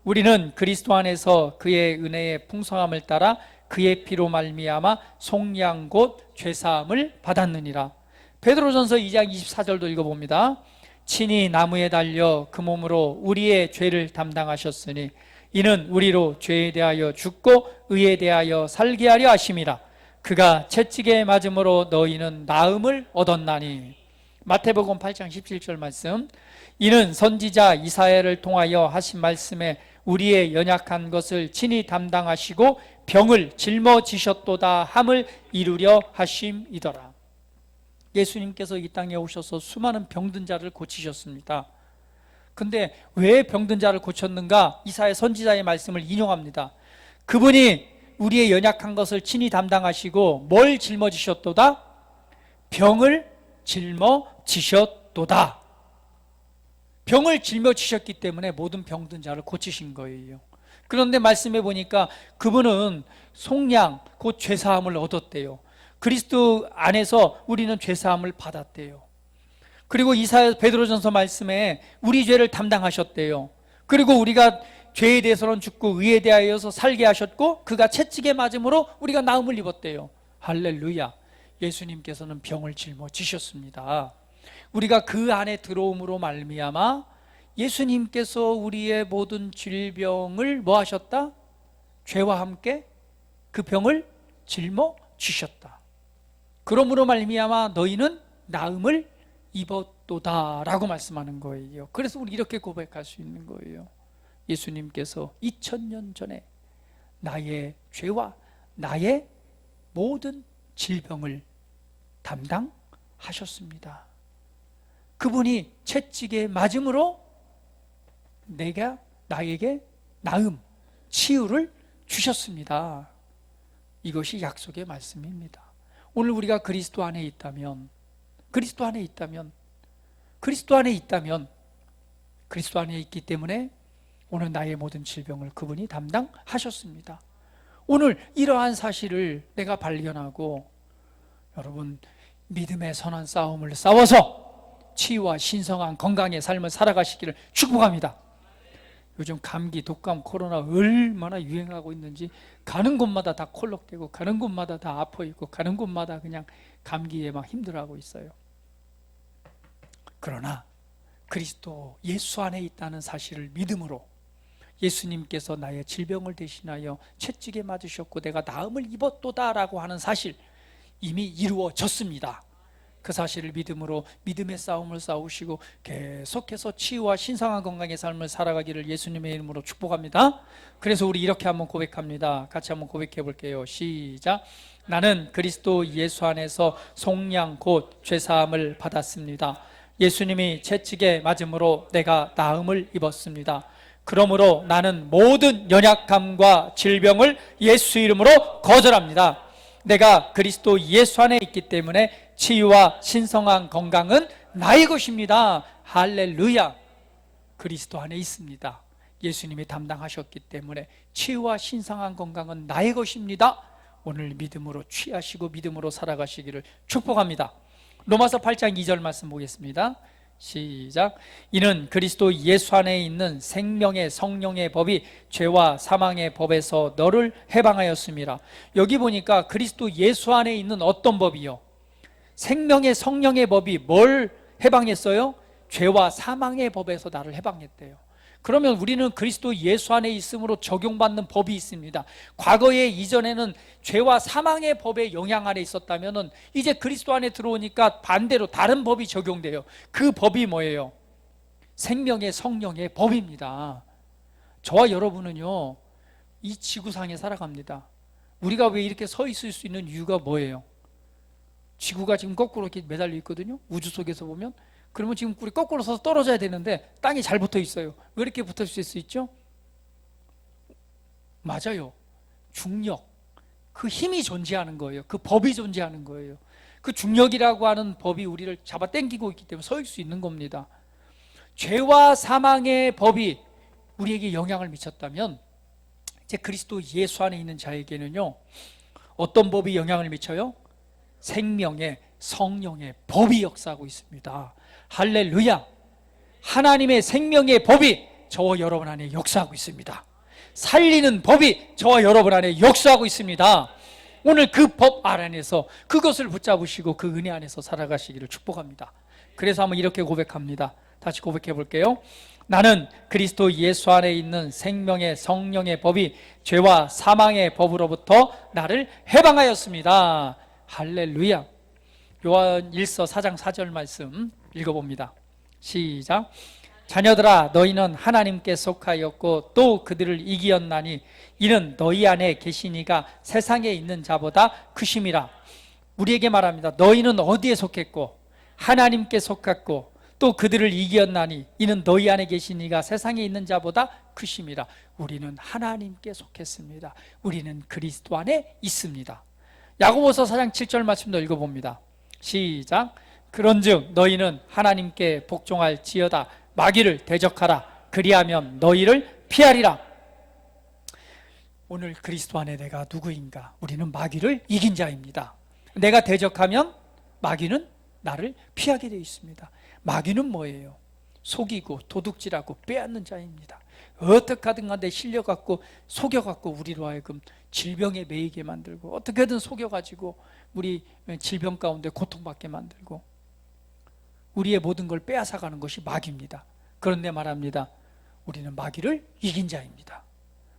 우리는 그리스도 안에서 그의 은혜의 풍성함을 따라 그의 피로 말미암아 속량 곧 죄사함을 받았느니라. 베드로전서 2장 24절도 읽어봅니다. 친히 나무에 달려 그 몸으로 우리의 죄를 담당하셨으니 이는 우리로 죄에 대하여 죽고 의에 대하여 살게 하려 하심이라. 그가 채찍에 맞음으로 너희는 나음을 얻었나니. 마태복음 8장 17절 말씀. 이는 선지자 이사야를 통하여 하신 말씀에 우리의 연약한 것을 친히 담당하시고 병을 짊어지셨도다 함을 이루려 하심이더라. 예수님께서 이 땅에 오셔서 수많은 병든 자를 고치셨습니다. 근데 왜 병든 자를 고쳤는가? 이사야 선지자의 말씀을 인용합니다. 그분이 우리의 연약한 것을 친히 담당하시고 뭘 짊어지셨도다? 병을 짊어지셨도다. 병을 짊어지셨기 때문에 모든 병든 자를 고치신 거예요. 그런데 말씀해 보니까 그분은 속량 곧 죄사함을 얻었대요. 그리스도 안에서 우리는 죄사함을 받았대요. 그리고 이사야 베드로전서 말씀에 우리 죄를 담당하셨대요. 그리고 우리가 죄에 대해서는 죽고 의에 대하여서 살게 하셨고 그가 채찍에 맞음으로 우리가 나음을 입었대요. 할렐루야. 예수님께서는 병을 짊어지셨습니다. 우리가 그 안에 들어옴으로 말미암아 예수님께서 우리의 모든 질병을 뭐 하셨다? 죄와 함께 그 병을 짊어지셨다. 그러므로 말미암아 너희는 나음을 입었도다 라고 말씀하는 거예요. 그래서 우리 이렇게 고백할 수 있는 거예요. 예수님께서 2000년 전에 나의 죄와 나의 모든 질병을 담당하셨습니다. 그분이 채찍에 맞음으로 나에게 나음, 치유를 주셨습니다. 이것이 약속의 말씀입니다. 오늘 우리가 그리스도 안에 있다면 그리스도 안에 있기 때문에 오늘 나의 모든 질병을 그분이 담당하셨습니다. 오늘 이러한 사실을 내가 발견하고 여러분 믿음의 선한 싸움을 싸워서 치유와 신성한 건강의 삶을 살아가시기를 축복합니다. 요즘 감기, 독감, 코로나 얼마나 유행하고 있는지 가는 곳마다 다 콜록대고 가는 곳마다 다 아파 있고 가는 곳마다 그냥 감기에 막 힘들어하고 있어요. 그러나 그리스도 예수 안에 있다는 사실을 믿음으로 예수님께서 나의 질병을 대신하여 채찍에 맞으셨고 내가 나음을 입었도다라고 하는 사실 이미 이루어졌습니다. 그 사실을 믿음으로 믿음의 싸움을 싸우시고 계속해서 치유와 신성한 건강의 삶을 살아가기를 예수님의 이름으로 축복합니다. 그래서 우리 이렇게 한번 고백합니다. 같이 한번 고백해 볼게요. 시작. 나는 그리스도 예수 안에서 속량 곧 죄사함을 받았습니다. 예수님이 채찍에 맞음으로 내가 나음을 입었습니다. 그러므로 나는 모든 연약함과 질병을 예수 이름으로 거절합니다. 내가 그리스도 예수 안에 있기 때문에 치유와 신성한 건강은 나의 것입니다. 할렐루야. 그리스도 안에 있습니다. 예수님이 담당하셨기 때문에 치유와 신성한 건강은 나의 것입니다. 오늘 믿음으로 취하시고 믿음으로 살아가시기를 축복합니다. 로마서 8장 2절 말씀 보겠습니다. 시작. 이는 그리스도 예수 안에 있는 생명의 성령의 법이 죄와 사망의 법에서 너를 해방하였습니다. 여기 보니까 그리스도 예수 안에 있는 어떤 법이요? 생명의 성령의 법이 뭘 해방했어요? 죄와 사망의 법에서 나를 해방했대요. 그러면 우리는 그리스도 예수 안에 있음으로 적용받는 법이 있습니다. 과거에 이전에는 죄와 사망의 법의 영향 아래 있었다면 이제 그리스도 안에 들어오니까 반대로 다른 법이 적용돼요. 그 법이 뭐예요? 생명의 성령의 법입니다. 저와 여러분은요, 이 지구상에 살아갑니다. 우리가 왜 이렇게 서 있을 수 있는 이유가 뭐예요? 지구가 지금 거꾸로 이렇게 매달려 있거든요. 우주 속에서 보면. 그러면 지금 우리 거꾸로 서서 떨어져야 되는데 땅이 잘 붙어 있어요. 왜 이렇게 붙어 있을 수 있죠? 맞아요. 중력. 그 힘이 존재하는 거예요. 그 법이 존재하는 거예요. 그 중력이라고 하는 법이 우리를 잡아 당기고 있기 때문에 서 있을 수 있는 겁니다. 죄와 사망의 법이 우리에게 영향을 미쳤다면 이제 그리스도 예수 안에 있는 자에게는요, 어떤 법이 영향을 미쳐요? 생명의 성령의 법이 역사하고 있습니다. 할렐루야. 하나님의 생명의 법이 저와 여러분 안에 역사하고 있습니다. 살리는 법이 저와 여러분 안에 역사하고 있습니다. 오늘 그 법 안에서 그것을 붙잡으시고 그 은혜 안에서 살아가시기를 축복합니다. 그래서 한번 이렇게 고백합니다. 다시 고백해 볼게요. 나는 그리스도 예수 안에 있는 생명의 성령의 법이 죄와 사망의 법으로부터 나를 해방하였습니다. 할렐루야. 요한 1서 4장 4절 말씀 읽어봅니다. 시작. 자녀들아, 너희는 하나님께 속하였고 또 그들을 이기었나니 이는 너희 안에 계시니가 세상에 있는 자보다 크심이라. 우리에게 말합니다. 너희는 어디에 속했고 하나님께 속했고 또 그들을 이기었나니 이는 너희 안에 계시니가 세상에 있는 자보다 크심이라. 우리는 하나님께 속했습니다. 우리는 그리스도 안에 있습니다. 야고보서 4장 7절 말씀도 읽어봅니다. 시작. 그런즉 너희는 하나님께 복종할지어다. 마귀를 대적하라. 그리하면 너희를 피하리라. 오늘 그리스도 안에 내가 누구인가? 우리는 마귀를 이긴 자입니다. 내가 대적하면 마귀는 나를 피하게 되어 있습니다. 마귀는 뭐예요? 속이고 도둑질하고 빼앗는 자입니다. 어떻게 하든 간에 실려갖고 속여갖고 우리로 하여금 질병에 매이게 만들고 어떻게든 속여가지고 우리 질병 가운데 고통받게 만들고 우리의 모든 걸 빼앗아가는 것이 마귀입니다. 그런데 말합니다. 우리는 마귀를 이긴 자입니다.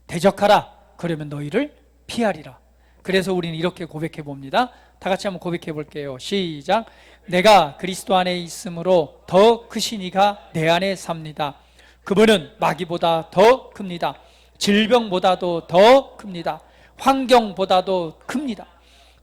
대적하라. 그러면 너희를 피하리라. 그래서 우리는 이렇게 고백해 봅니다. 다 같이 한번 고백해 볼게요. 시작. 내가 그리스도 안에 있으므로 더 크신 이가 내 안에 삽니다. 그분은 마귀보다 더 큽니다. 질병보다도 더 큽니다. 환경보다도 큽니다.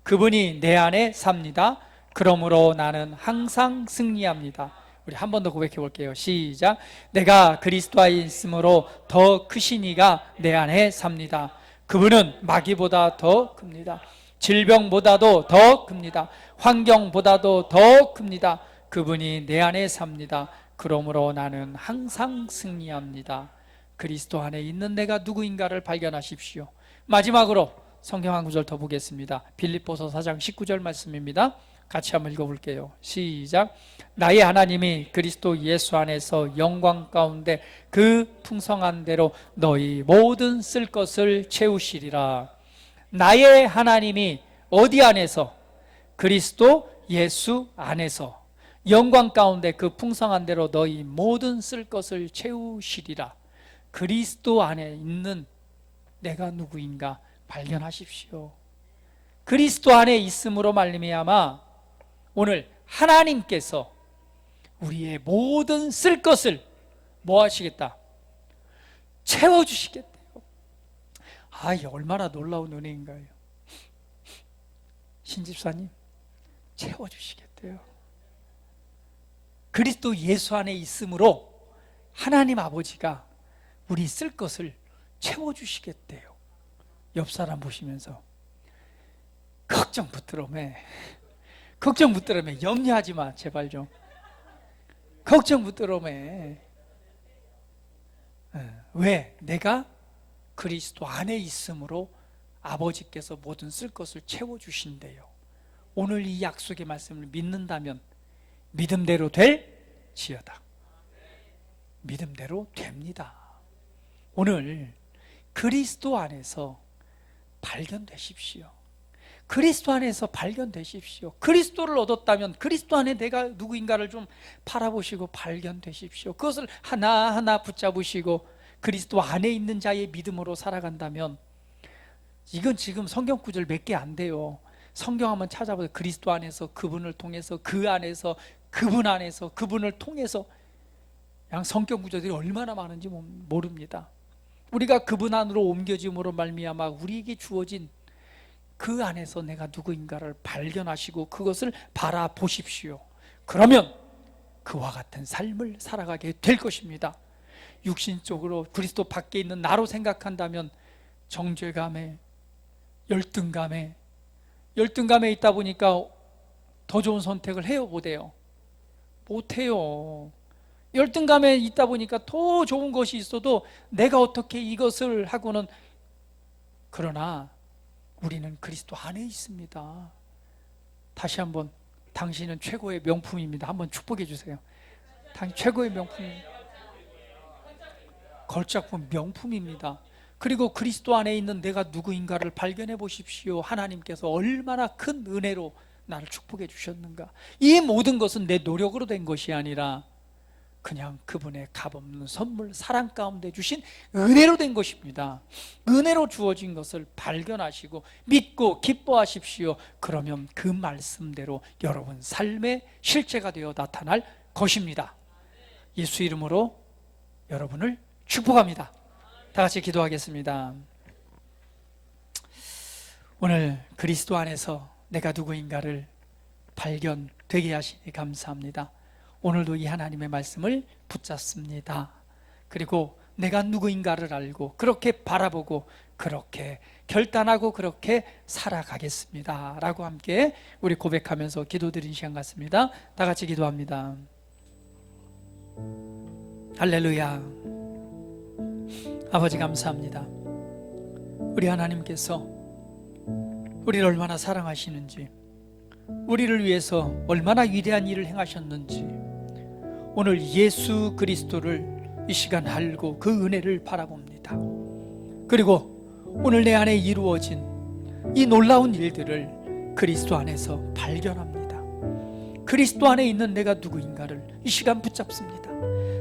그분이 내 안에 삽니다. 그러므로 나는 항상 승리합니다. 우리 한 번 더 고백해 볼게요. 시작. 내가 그리스도 안에 있으므로 더 크신 이가 내 안에 삽니다. 그분은 마귀보다 더 큽니다. 질병보다도 더 큽니다. 환경보다도 더 큽니다. 그분이 내 안에 삽니다. 그러므로 나는 항상 승리합니다. 그리스도 안에 있는 내가 누구인가를 발견하십시오. 마지막으로 성경 한 구절 더 보겠습니다. 빌립보서 4장 19절 말씀입니다. 같이 한번 읽어볼게요. 시작. 나의 하나님이 그리스도 예수 안에서 영광 가운데 그 풍성한 대로 너희 모든 쓸 것을 채우시리라. 나의 하나님이 어디 안에서? 그리스도 예수 안에서 영광 가운데 그 풍성한 대로 너희 모든 쓸 것을 채우시리라. 그리스도 안에 있는 내가 누구인가 발견하십시오. 그리스도 안에 있음으로 말미암아 오늘 하나님께서 우리의 모든 쓸 것을 뭐 하시겠다? 채워주시겠대요. 아, 이 얼마나 놀라운 은혜인가요? 신집사님, 채워주시겠대요. 그리스도 예수 안에 있음으로 하나님 아버지가 우리 쓸 것을 채워주시겠대요. 옆 사람 보시면서 걱정 붙들어매, 걱정 붙들어매, 염려하지 마 제발 좀. 걱정 붙들어매. 왜? 내가 그리스도 안에 있으므로 아버지께서 모든 쓸 것을 채워주신대요. 오늘 이 약속의 말씀을 믿는다면 믿음대로 될지어다. 믿음대로 됩니다. 오늘 그리스도 안에서 발견되십시오. 그리스도 안에서 발견되십시오. 그리스도를 얻었다면 그리스도 안에 내가 누구인가를 좀 바라보시고 발견되십시오. 그것을 하나하나 붙잡으시고 그리스도 안에 있는 자의 믿음으로 살아간다면, 이건 지금 성경 구절 몇 개 안 돼요. 성경 한번 찾아보세요. 그리스도 안에서, 그분을 통해서, 그 안에서, 그분 안에서, 그분을 통해서. 양 성경 구절들이 얼마나 많은지 모릅니다. 우리가 그분 안으로 옮겨짐으로 말미암아 우리에게 주어진 그 안에서 내가 누구인가를 발견하시고 그것을 바라보십시오. 그러면 그와 같은 삶을 살아가게 될 것입니다. 육신적으로 그리스도 밖에 있는 나로 생각한다면 정죄감에, 열등감에 있다 보니까 더 좋은 선택을 해요, 못해요? 못해요. 열등감에 있다 보니까 더 좋은 것이 있어도 내가 어떻게 이것을 하고는, 그러나 우리는 그리스도 안에 있습니다. 다시 한번, 당신은 최고의 명품입니다. 한번 축복해 주세요. 당신 최고의 명품, 걸작품 명품입니다. 그리고 그리스도 안에 있는 내가 누구인가를 발견해 보십시오. 하나님께서 얼마나 큰 은혜로 나를 축복해 주셨는가. 이 모든 것은 내 노력으로 된 것이 아니라 그냥 그분의 값없는 선물, 사랑 가운데 주신 은혜로 된 것입니다. 은혜로 주어진 것을 발견하시고 믿고 기뻐하십시오. 그러면 그 말씀대로 여러분 삶의 실제가 되어 나타날 것입니다. 예수 이름으로 여러분을 축복합니다. 다 같이 기도하겠습니다. 오늘 그리스도 안에서 내가 누구인가를 발견되게 하시니 감사합니다. 오늘도 이 하나님의 말씀을 붙잡습니다. 그리고 내가 누구인가를 알고 그렇게 바라보고 그렇게 결단하고 그렇게 살아가겠습니다 라고 함께 우리 고백하면서 기도드린 시간 같습니다. 다 같이 기도합니다. 할렐루야. 아버지 감사합니다. 우리 하나님께서 우리를 얼마나 사랑하시는지, 우리를 위해서 얼마나 위대한 일을 행하셨는지 오늘 예수 그리스도를 이 시간 알고 그 은혜를 바라봅니다. 그리고 오늘 내 안에 이루어진 이 놀라운 일들을 그리스도 안에서 발견합니다. 그리스도 안에 있는 내가 누구인가를 이 시간 붙잡습니다.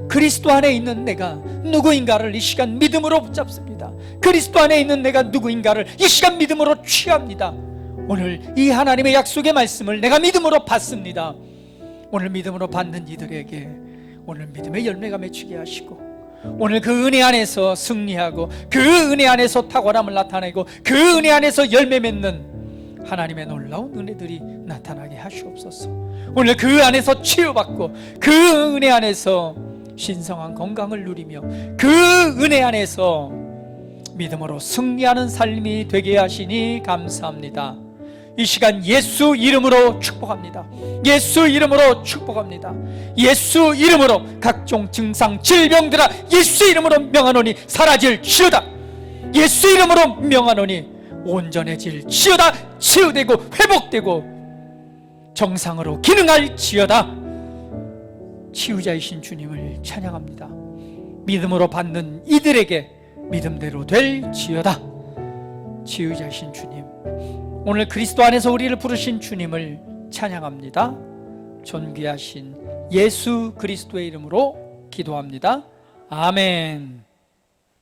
그리스도 안에 있는 내가 누구인가를 이 시간 믿음으로 붙잡습니다. 그리스도 안에 있는 내가 누구인가를 이 시간 믿음으로 취합니다. 오늘 이 하나님의 약속의 말씀을 내가 믿음으로 받습니다. 오늘 믿음으로 받는 이들에게 오늘 믿음의 열매가 맺히게 하시고 오늘 그 은혜 안에서 승리하고 그 은혜 안에서 탁월함을 나타내고 그 은혜 안에서 열매 맺는 하나님의 놀라운 은혜들이 나타나게 하시옵소서. 오늘 그 안에서 치유받고 그 은혜 안에서 신성한 건강을 누리며 그 은혜 안에서 믿음으로 승리하는 삶이 되게 하시니 감사합니다. 이 시간 예수 이름으로 축복합니다. 예수 이름으로 축복합니다. 예수 이름으로 각종 증상 질병들아 예수 이름으로 명하노니 사라질지어다. 예수 이름으로 명하노니 온전해질지어다. 치유되고 회복되고 정상으로 기능할지어다. 치유자이신 주님을 찬양합니다. 믿음으로 받는 이들에게 믿음대로 될지어다. 치유자이신 주님, 오늘 그리스도 안에서 우리를 부르신 주님을 찬양합니다. 존귀하신 예수 그리스도의 이름으로 기도합니다. 아멘.